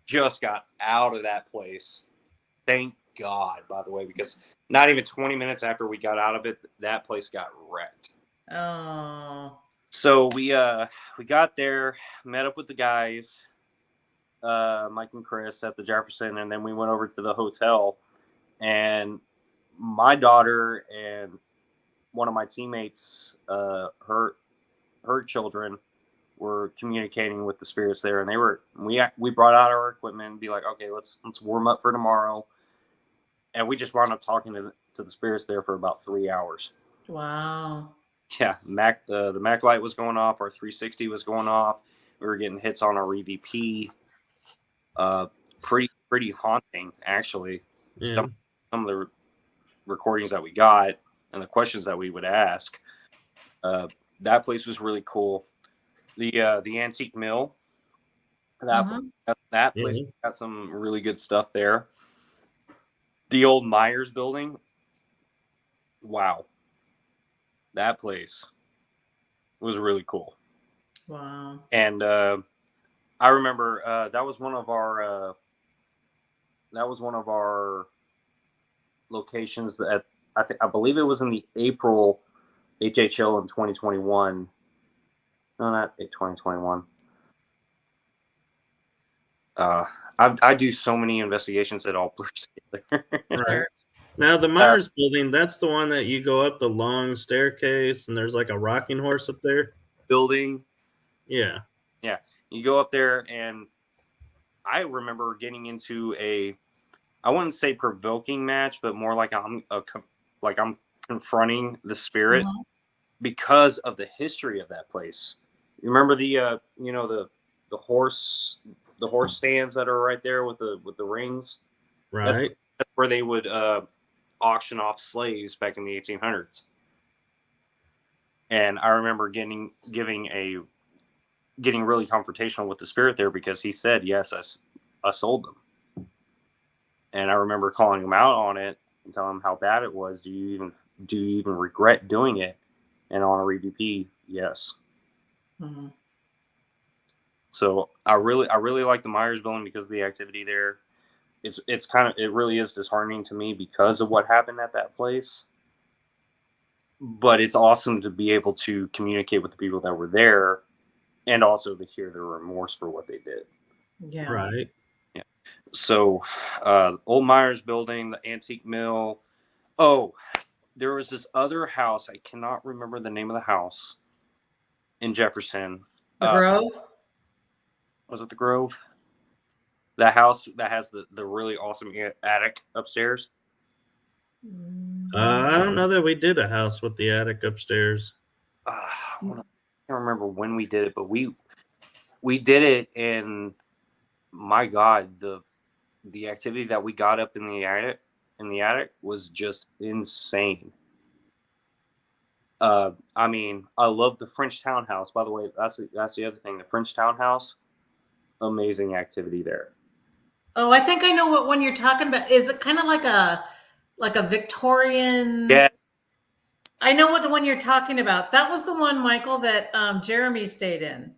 Just got out of that place. Thank God, by the way, because not even 20 minutes after we got out of it, that place got wrecked. Oh. So we got there, met up with the guys, Mike and Chris at the Jefferson, and then we went over to the hotel. And my daughter and one of my teammates, her children were communicating with the spirits there, and we brought out our equipment and be like, okay, let's warm up for tomorrow. And we just wound up talking to the spirits there for about 3 hours. Wow. Yeah, the Mac light was going off, our 360 was going off. We were getting hits on our EVP. Pretty haunting, actually. Yeah. Some of the recordings that we got and the questions that we would ask. That place was really cool. The antique mill. That place got some really good stuff there. The old Myers building. Wow. That place was really cool. Wow. And I remember that was one of our locations that I believe it was in the April HHL in 2021. No, not 2021. I do so many investigations that all blurs together. Right. Now the Myers building, that's the one that you go up the long staircase and there's like a rocking horse up there. Building. Yeah. Yeah. You go up there, and I remember getting into I wouldn't say provoking match, but more like I'm confronting the spirit because of the history of that place. You remember the horse stands that are right there with the rings? Right. That's where they would auction off slaves back in the 1800s. And I remember getting really confrontational with the spirit there because he said, yes, I sold them. And I remember calling him out on it and telling him how bad it was. Do you even regret doing it? And on a RDP, yes. Mm-hmm. So I really like the Myers building because of the activity there. It really is disheartening to me because of what happened at that place. But it's awesome to be able to communicate with the people that were there and also to hear their remorse for what they did. Yeah. Right. Yeah. So, old Myers building, the antique mill. Oh, there was this other house. I cannot remember the name of the house in Jefferson. The Grove? Was it the Grove? That house that has the really awesome attic upstairs. I don't know that we did a house with the attic upstairs. I can't remember when we did it, but we did it, and my God, the activity that we got up in the attic was just insane. I mean, I love the French townhouse. By the way, that's the other thing. The French townhouse, amazing activity there. Oh, I think I know what one you're talking about. Is it kind of like a Victorian? Yeah. I know what the one you're talking about. That was the one, Michael, that Jeremy stayed in.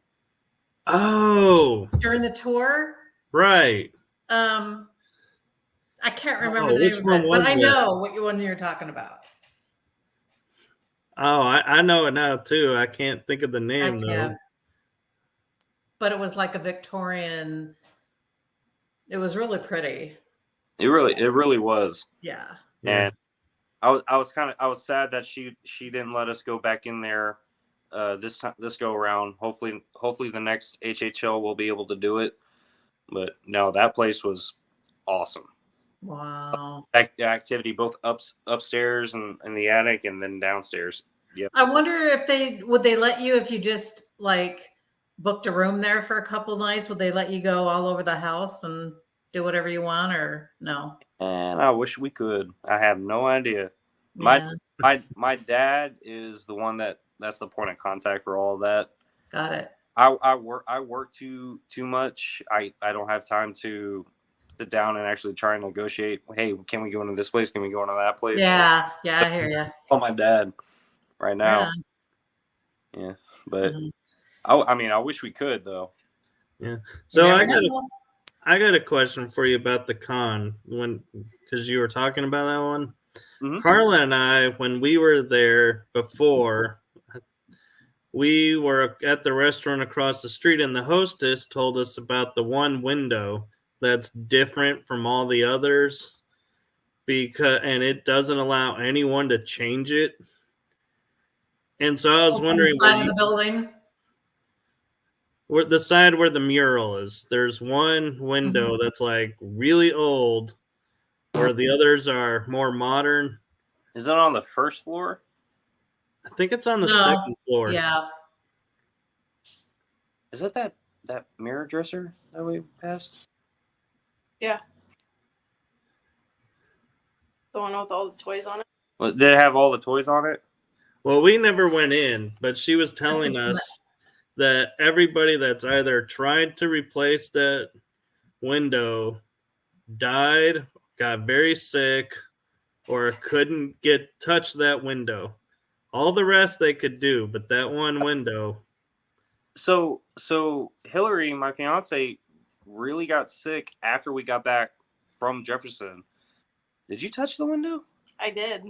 Oh. During the tour? Right. I can't remember the name of it, but I know what one you're talking about. Oh, I know it now too. I can't think of the name though. But it was like a Victorian. It was really pretty. It really was. Yeah. And I was sad that she didn't let us go back in there this go around. Hopefully the next HHL will be able to do it. But no, that place was awesome. Wow. Activity both upstairs and in the attic and then downstairs. Yeah. I wonder if would they let you, if you just like booked a room there for a couple nights, would they let you go all over the house and do whatever you want, or no? And I wish we could. I have no idea. Yeah. My dad is the one that's the point of contact for all of that. Got it. I work too much. I don't have time to sit down and actually try and negotiate. Hey, can we go into this place? Can we go into that place? Yeah, I hear you. Call my dad right now. Yeah, but I wish we could though. Yeah. So I got a question for you about the con because you were talking about that one. Mm-hmm. Carla and I, when we were there before, we were at the restaurant across the street, and the hostess told us about the one window that's different from all the others, and it doesn't allow anyone to change it. And so I was On the wondering, side of the building. the side where the mural is, there's one window that's like really old, where the others are more modern. Is it on the first floor? I think it's on the No. second floor. Yeah. Is it that mirror dresser that we passed? Yeah. The one with all the toys on it? Well, did it have all the toys on it? Well, we never went in, but she was telling is us that everybody that's either tried to replace that window died, got very sick, or couldn't touch that window. All the rest they could do, but that one window. So Hillary, my fiance, really got sick after we got back from Jefferson. Did you touch the window? I did.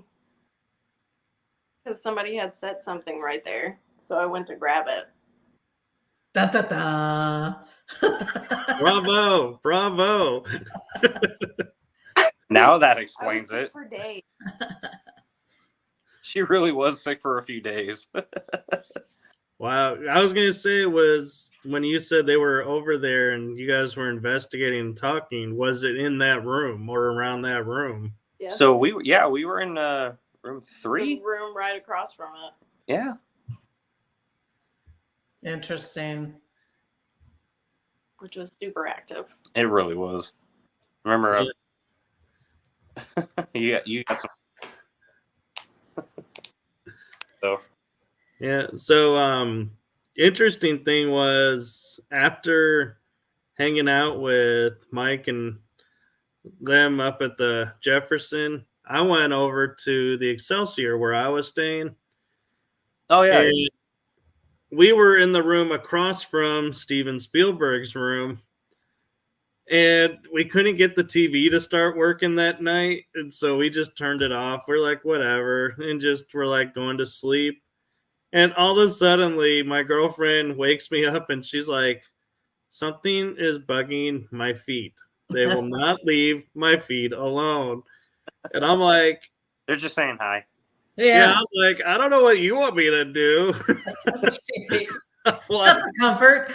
Because somebody had said something right there. So I went to grab it. Da, da, da. Bravo. Bravo. Now that I was explains sick it. for days. She really was sick for a few days. Wow. I was going to say, it was when you said they were over there and you guys were investigating and talking, was it in that room or around that room? Yes. So we were in room 3. The room right across from it. Yeah. Interesting. Which was super active. It really was. Remember, you got some. So Yeah. So, interesting thing was, after hanging out with Mike and them up at the Jefferson, I went over to the Excelsior where I was staying. oh yeah, And we were in the room across from Steven Spielberg's room, and we couldn't get the TV to start working that night, and so we just turned it off. We're like, whatever, and just we're like going to sleep. And all of a sudden, my girlfriend wakes me up, and she's like, something is bugging my feet. They will not leave my feet alone. And I'm like, they're just saying hi. yeah, I'm like, I don't know what you want me to do. Jeez. Like, That's a comfort.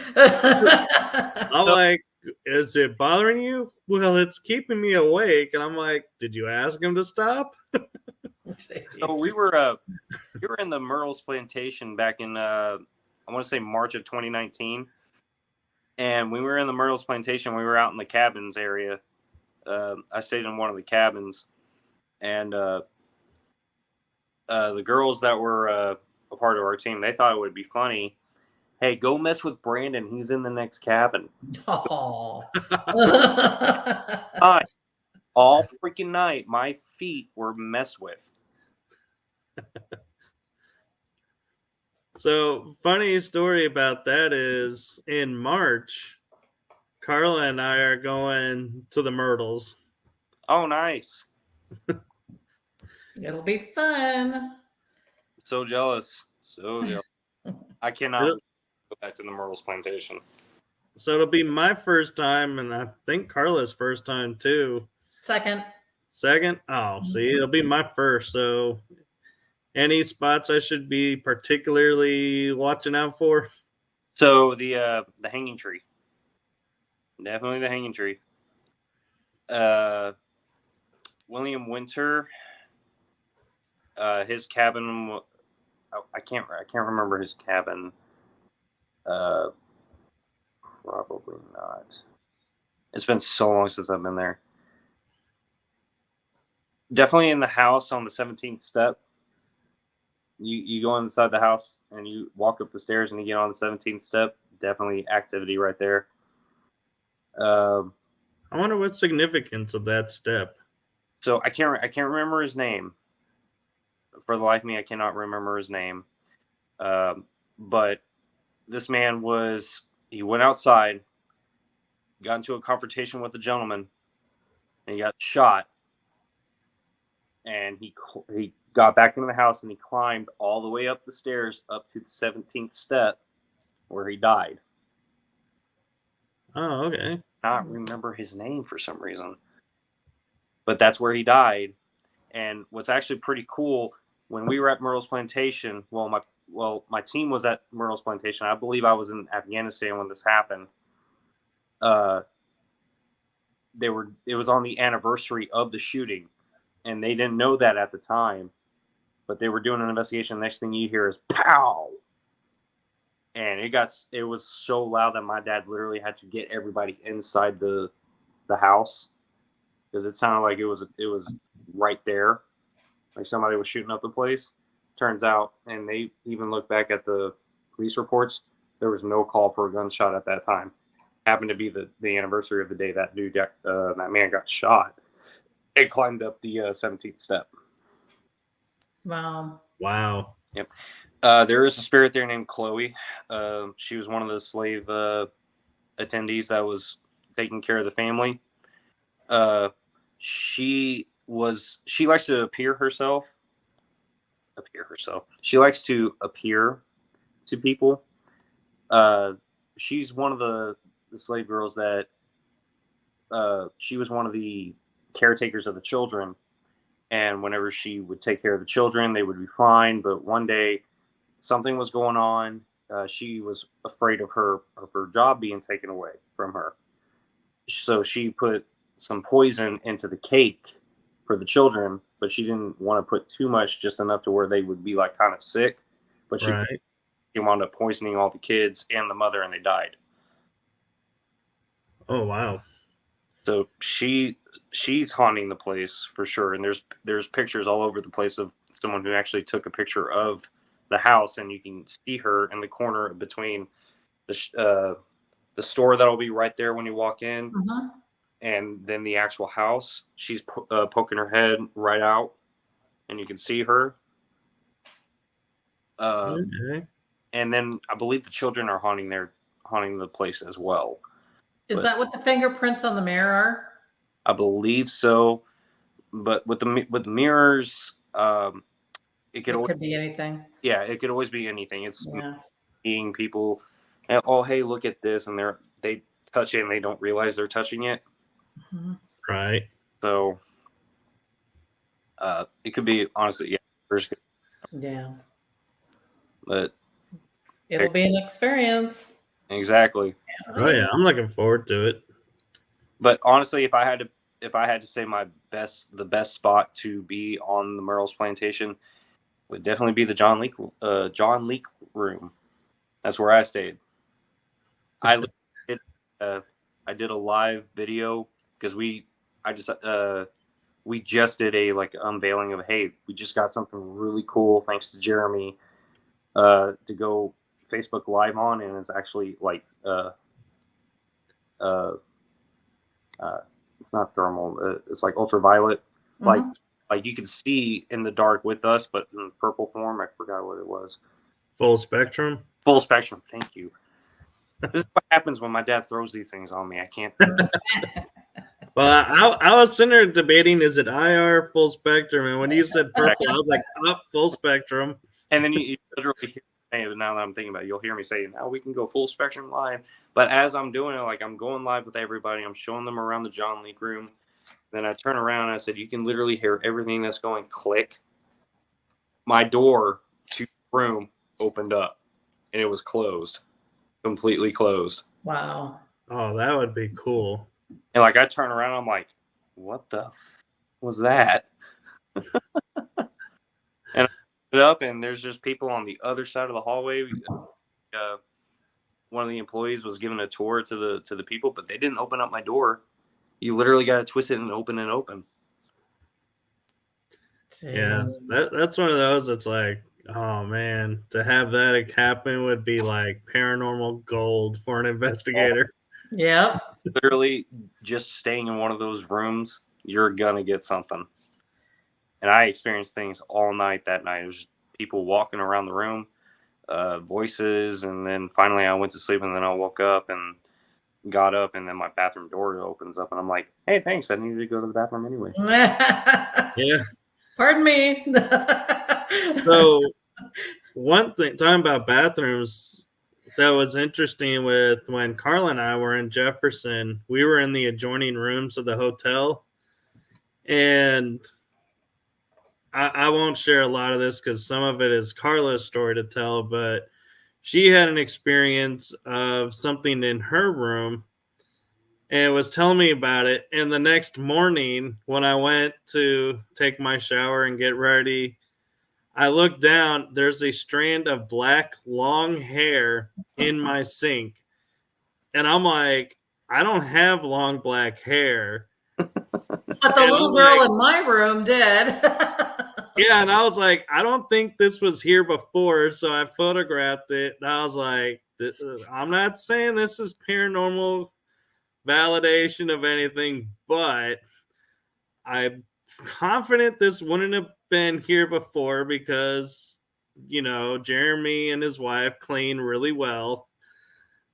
I'm like, is it bothering you? Well, it's keeping me awake. And I'm like, did you ask him to stop? So we were in the Myrtles Plantation back in I want to say March of 2019, and when we were in the Myrtles Plantation, we were out in the cabins area. I stayed in one of the cabins, and the girls that were a part of our team, they thought it would be funny. Hey, go mess with Brandon. He's in the next cabin. Oh. All freaking night, my feet were messed with. So, funny story about that is, in March, Carla and I are going to the Myrtles. Oh, nice. It'll be fun. So jealous. So jealous. I cannot go back to the Myrtles Plantation. So it'll be my first time, and I think Carla's first time too. Second. Oh, see, it'll be my first. So, any spots I should be particularly watching out for? So the hanging tree. Definitely the hanging tree. William Winter. His cabin. I can't remember his cabin. Probably not. It's been so long since I've been there. Definitely in the house on the 17th step. You go inside the house and you walk up the stairs and you get on the 17th step. Definitely activity right there. I wonder what significance of that step. So I can't remember his name. For the life of me, I cannot remember his name. But this man he went outside, got into a confrontation with a gentleman, and he got shot. and he got back into the house and he climbed all the way up the stairs up to the 17th step where he died. Oh, okay. Not remember his name for some reason, but that's where he died. And what's actually pretty cool, when we were at Myrtle's Plantation, my team was at Myrtle's Plantation. I believe I was in Afghanistan when this happened. It was on the anniversary of the shooting, and they didn't know that at the time, but they were doing an investigation. The next thing you hear is pow, and it was so loud that my dad literally had to get everybody inside the house because it sounded like it was right there, like somebody was shooting up the place. Turns out, and they even looked back at the police reports, there was no call for a gunshot at that time. Happened to be the anniversary of the day that that man got shot. It climbed up the 17th step. Wow. Wow. Yep. There is a spirit there named Chloe. She was one of the slave attendees that was taking care of the family. She likes to appear herself. She likes to appear to people. She's one of the slave girls that she was one of the caretakers of the children, and whenever she would take care of the children, they would be fine. But one day, something was going on. She was afraid of her job being taken away from her, so she put some poison into the cake for the children, but she didn't want to put too much, just enough to where they would be like kind of sick. But she wound up poisoning all the kids and the mother, and they died. Oh, wow. So she's haunting the place for sure. And there's pictures all over the place of someone who actually took a picture of the house, and you can see her in the corner between the store that'll be right there when you walk in, and then the actual house. She's poking her head right out, and you can see her. Okay. And then I believe the children are haunting the place as well. Is that what the fingerprints on the mirror are? I believe so, but with the mirrors, it could be anything. Yeah, it could always be anything. It's seeing people, and, oh, hey, look at this, and they touch it and they don't realize they're touching it. Right. So, it could be, honestly, Yeah. But it'll be an experience. Exactly. Oh yeah, I'm looking forward to it. But honestly, if I had to say the best spot to be on the Myrtle's Plantation would definitely be the John Leake room. That's where I stayed. I did a live video because we just did a unveiling of, hey, we just got something really cool thanks to Jeremy to go Facebook Live on, and it's actually it's not thermal, it's like ultraviolet, like you can see in the dark with us, but in purple form. I forgot what it was. Full spectrum. Thank you. This is what happens when my dad throws these things on me. I can't. Well, I was sitting there debating, is it IR, full spectrum? And when you said purple, I was like, oh, full spectrum. And then you literally hear, now that I'm thinking about it, you'll hear me say, now we can go full spectrum live. But as I'm doing it, I'm going live with everybody. I'm showing them around the John Leake room. Then I turn around and I said, you can literally hear everything that's going click. My door to the room opened up, and it was closed, completely closed. Wow. Oh, that would be cool. And I turn around, I'm like, what the was that? And I look up, and there's just people on the other side of the hallway. One of the employees was giving a tour to the people, but they didn't open up my door. You literally got to twist it and open and open. Yeah, that's one of those that's like, oh man, to have that happen would be like paranormal gold for an investigator. Yeah. Literally, just staying in one of those rooms, you're gonna get something. And I experienced things all night that night. It was just people walking around the room, voices, and then finally I went to sleep, and then I woke up and got up, and then my bathroom door opens up, and I'm like, hey, thanks, I needed to go to the bathroom anyway. Yeah. Pardon me. So one thing, talking about bathrooms, that was interesting with when Carla and I were in Jefferson, we were in the adjoining rooms of the hotel. And I won't share a lot of this because some of it is Carla's story to tell, but she had an experience of something in her room and was telling me about it. And the next morning, when I went to take my shower and get ready, I looked down, there's a strand of black long hair in my sink. And I'm like, I don't have long black hair. But the And little I'm girl like, in my room did. yeah, and I was like, I don't think this was here before, so I photographed it. And I was like, I'm not saying this is paranormal validation of anything, but I'm confident this wouldn't have been here before because, you know, Jeremy and his wife clean really well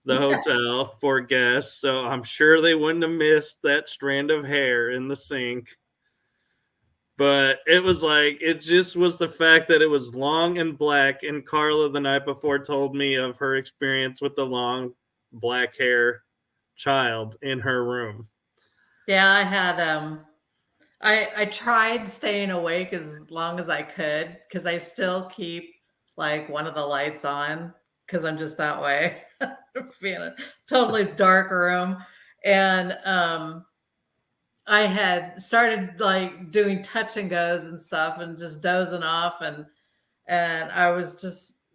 the hotel for guests, so I'm sure they wouldn't have missed that strand of hair in the sink. But it was like, it just was the fact that it was long and black. And Carla the night before told me of her experience with the long black hair child in her room. Yeah, I had I tried staying awake as long as I could because I still keep like one of the lights on because I'm just that way. Be in a totally dark room. And I had started like doing touch and goes and stuff and just dozing off and I was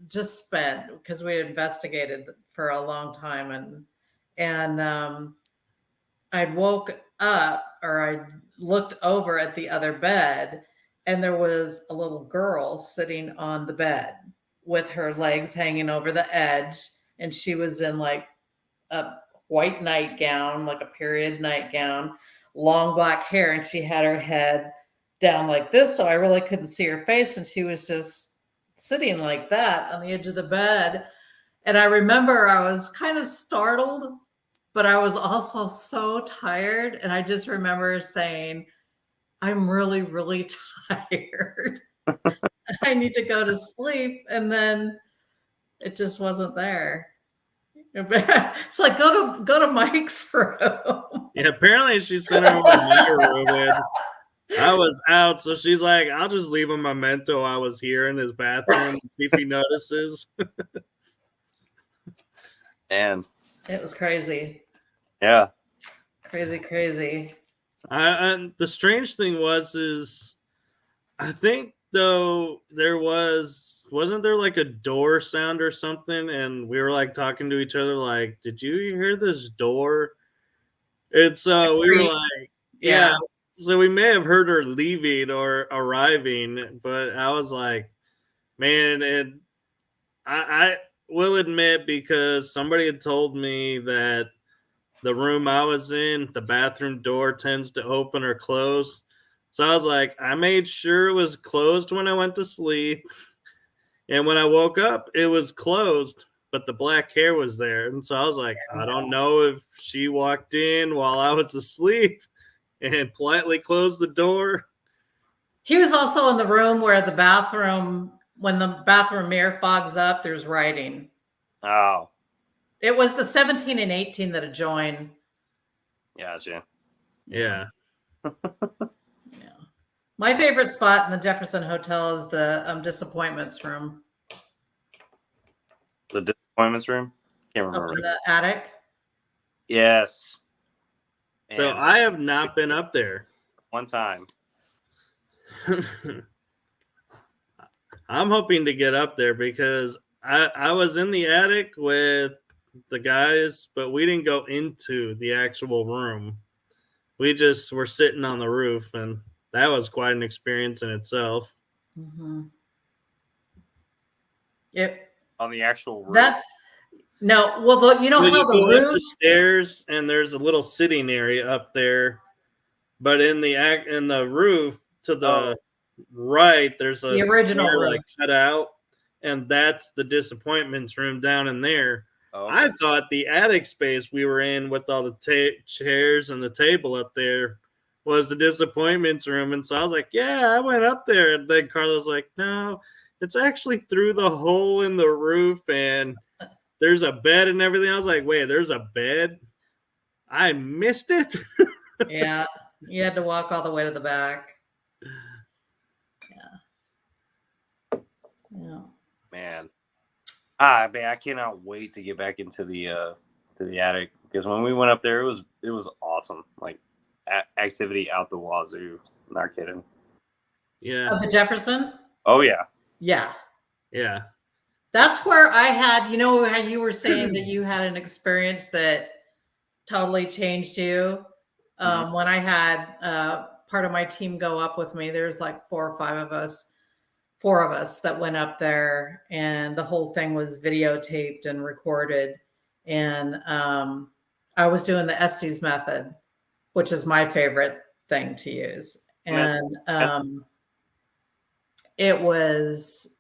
just spent because we had investigated for a long time and I woke up or I looked over at the other bed and there was a little girl sitting on the bed with her legs hanging over the edge and she was in like a white nightgown, like a period nightgown, long black hair, and she had her head down like this, so I really couldn't see her face, and she was just sitting like that on the edge of the bed. And I remember I was kind of startled, but I was also so tired, and I just remember saying, "I'm really, really tired. I need to go to sleep," and then it just wasn't there. It's like go to Mike's room. Yeah, apparently she sent her over to my room and I was out, so she's like, I'll just leave a memento I was here in his bathroom and see if he notices. And It was crazy. yeah, Crazy. And the strange thing is I think though there wasn't there like a door sound or something, and we were like talking to each other like, did you hear this door? And so we were like, yeah. So we may have heard her leaving or arriving, but I was like, man, and I will admit, because somebody had told me that the room I was in, the bathroom door tends to open or close. So I was like, I made sure it was closed when I went to sleep. And when I woke up, it was closed, but the black hair was there. And so I was like, I don't know if she walked in while I was asleep and politely closed the door. He was also in the room where the bathroom, when the bathroom mirror fogs up, there's writing. oh, It was the 17 and 18 that adjoin. gotcha. Yeah. Yeah. My favorite spot in the Jefferson Hotel is the disappointments room. The disappointments room? Can't Up remember. in the attic. Yes. So And I have not been up there. one time. I'm hoping to get up there because I was in the attic with the guys, but we didn't go into the actual room. We just were sitting on the roof, and that was quite an experience in itself. Mm-hmm. Yep. On the actual roof. That no, well, you know Well, how you the go up roof. the stairs, and there's a little sitting area up there, but in the roof to the right, there's a The original stair, roof. like cut out, and that's the disappointments room down in there. Oh, I thought the attic space we were in with all the chairs and the table up there was the disappointments room. And so I was like, yeah, I went up there. And then Carla's like, no, it's actually through the hole in the roof and there's a bed and everything. I was like, wait, there's a bed? I missed it? Yeah. You had to walk all the way to the back. Yeah. Man, I cannot wait to get back into the attic, because when we went up there, it was awesome. Like activity out the wazoo. Not kidding. Yeah. Of the Jefferson? Oh yeah. Yeah. Yeah. That's where I had, you know, how you were saying that you had an experience that totally changed you. When I had part of my team go up with me, there's like 4 of us that went up there, and the whole thing was videotaped and recorded. And I was doing the Estes method, which is my favorite thing to use. And it was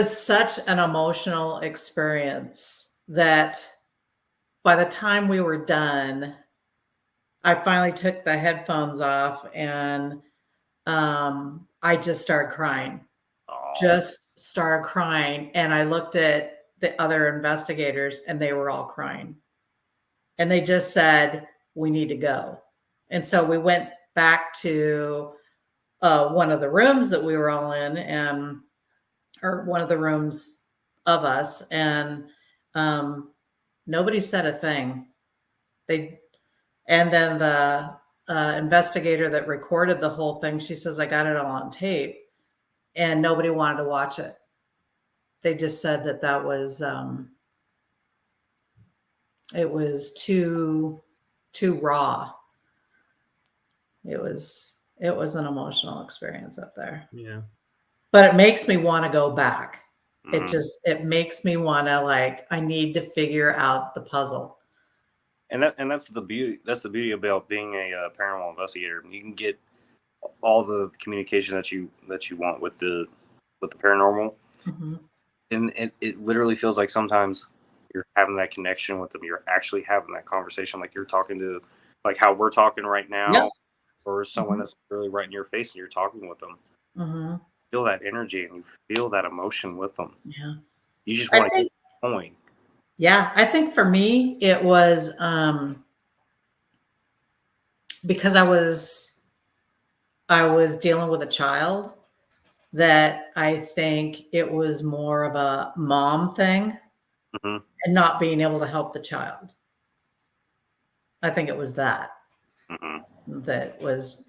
such an emotional experience that by the time we were done, I finally took the headphones off and I just started crying. Just started crying. And I looked at the other investigators and they were all crying. And they just said, we need to go. And so we went back to one of the rooms that we were all in, or one of the rooms of us, and nobody said a thing. And then the investigator that recorded the whole thing, she says, I got it all on tape, and nobody wanted to watch it. They just said that was it was too raw. It was an emotional experience up there. Yeah. But it makes me want to go back. Mm-hmm. It makes me want to, like, I need to figure out the puzzle. And that's the beauty. That's the beauty about being a paranormal investigator. You can get all the communication that you want with the paranormal, and it literally feels like sometimes you're having that connection with them. You're actually having that conversation, like you're talking to, like how we're talking right now, or someone that's really right in your face, and you're talking with them. You feel that energy and you feel that emotion with them. Yeah, you just want to keep going. Yeah, I think for me it was because I was dealing with a child, that I think it was more of a mom thing and not being able to help the child. I think it was that that was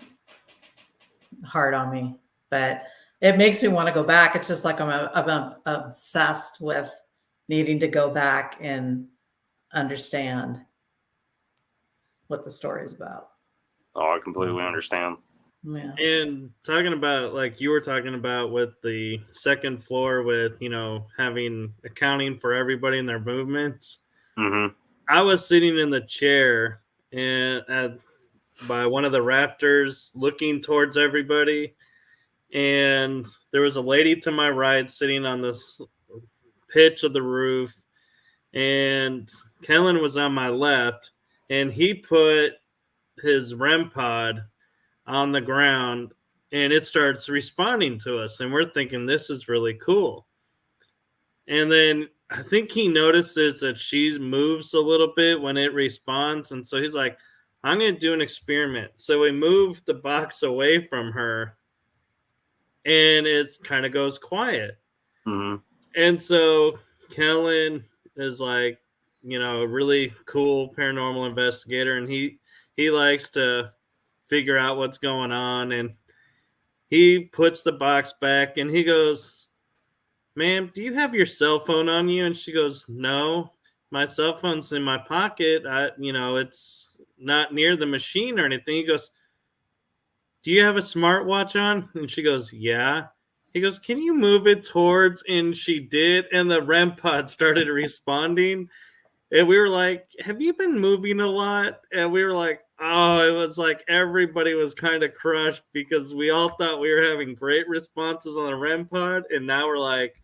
hard on me, but it makes me want to go back. It's just like I'm obsessed with needing to go back and understand what the story is about. Oh, I completely understand. Yeah. And talking about, like you were talking about with the second floor, with, you know, having accounting for everybody and their movements. I was sitting in the chair and by one of the rafters looking towards everybody, and there was a lady to my right sitting on this pitch of the roof, and Kellen was on my left, and he put his REM pod on the ground and it starts responding to us, and we're thinking this is really cool. And then I think he notices that she moves a little bit when it responds, and so he's like, I'm going to do an experiment. So we move the box away from her and it kind of goes quiet. And so Kellen is like, you know, a really cool paranormal investigator, and he likes to figure out what's going on, and he puts the box back and he goes, ma'am, do you have your cell phone on you? And she goes, no, my cell phone's in my pocket. It's not near the machine or anything. He goes, do you have a smartwatch on? And she goes, yeah. He goes, can you move it towards? And she did, and the REM pod started responding. And we were like, have you been moving a lot? And we were like, oh, it was like everybody was kind of crushed because we all thought we were having great responses on the REM pod. And now we're like,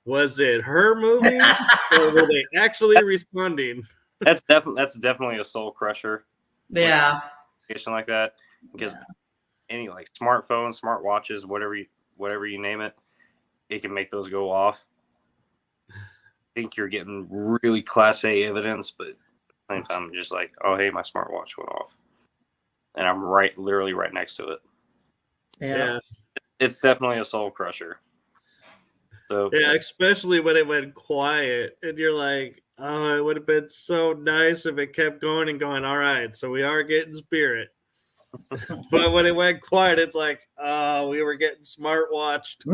was it her moving or were they actually responding? That's definitely a soul crusher. Yeah. like that, because any like smartphones, smartwatches, whatever you name it, it can make those go off. I think you're getting really class A evidence, but at the same time, just like, oh hey, my smartwatch went off, and I'm literally right next to it. Yeah. It's definitely a soul crusher. So Yeah, especially when it went quiet, and you're like, oh, it would have been so nice if it kept going and going. All right, so we are getting spirit. But when it went quiet, it's like, oh, we were getting smartwatched.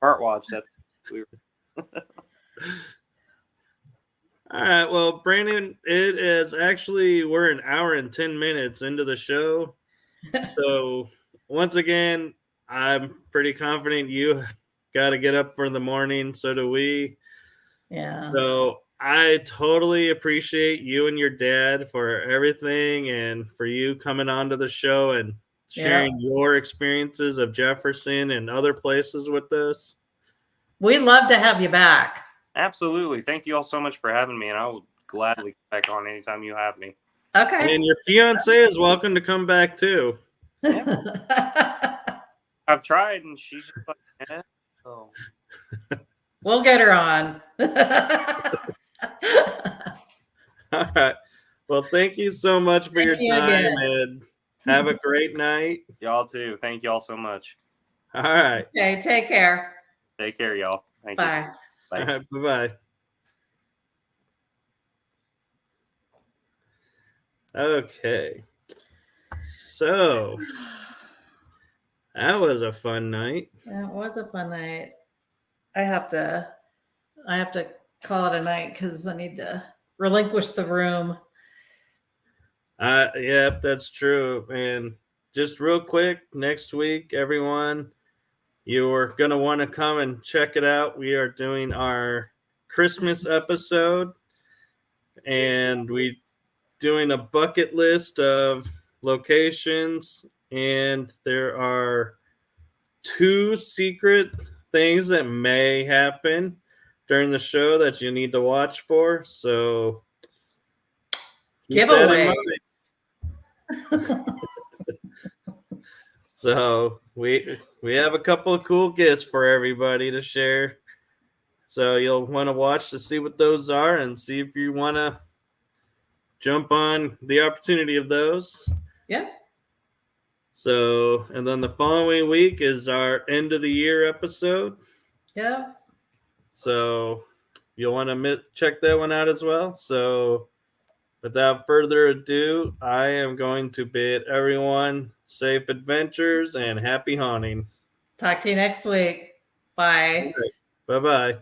smartwatch, that's weird. All right, well, Brandon, it is actually, we're an hour and 10 minutes into the show. So once again, I'm pretty confident you got to get up for the morning. So do we. Yeah. So I totally appreciate you and your dad for everything, and for you coming onto the show and sharing your experiences of Jefferson and other places with us. We'd love to have you back. Absolutely. Thank you all so much for having me, and I will gladly come back on anytime you have me. Okay. And your fiance is welcome to come back too. I've tried, and she's just like, eh. Oh. We'll get her on. All right. Well, thank you so much for your time, and have a great night. Y'all too. Thank y'all so much. All right. Okay, take care. Take care, y'all. Thank Bye. you. Bye. All right, bye-bye. Okay. So that was a fun night. Yeah, it was a fun night. I have to call it a night because I need to relinquish the room. Yeah, that's true. And just real quick, next week, everyone, you're going to want to come and check it out. We are doing our Christmas episode, and we're doing a bucket list of locations, and there are 2 secret things that may happen during the show that you need to watch for. So giveaways. So we have a couple of cool gifts for everybody to share. So you'll want to watch to see what those are and see if you want to jump on the opportunity of those. Yeah. So, and then the following week is our end of the year episode. Yeah. So you'll want to check that one out as well. So without further ado, I am going to bid everyone safe adventures and happy haunting. Talk to you next week. Bye. Bye-bye.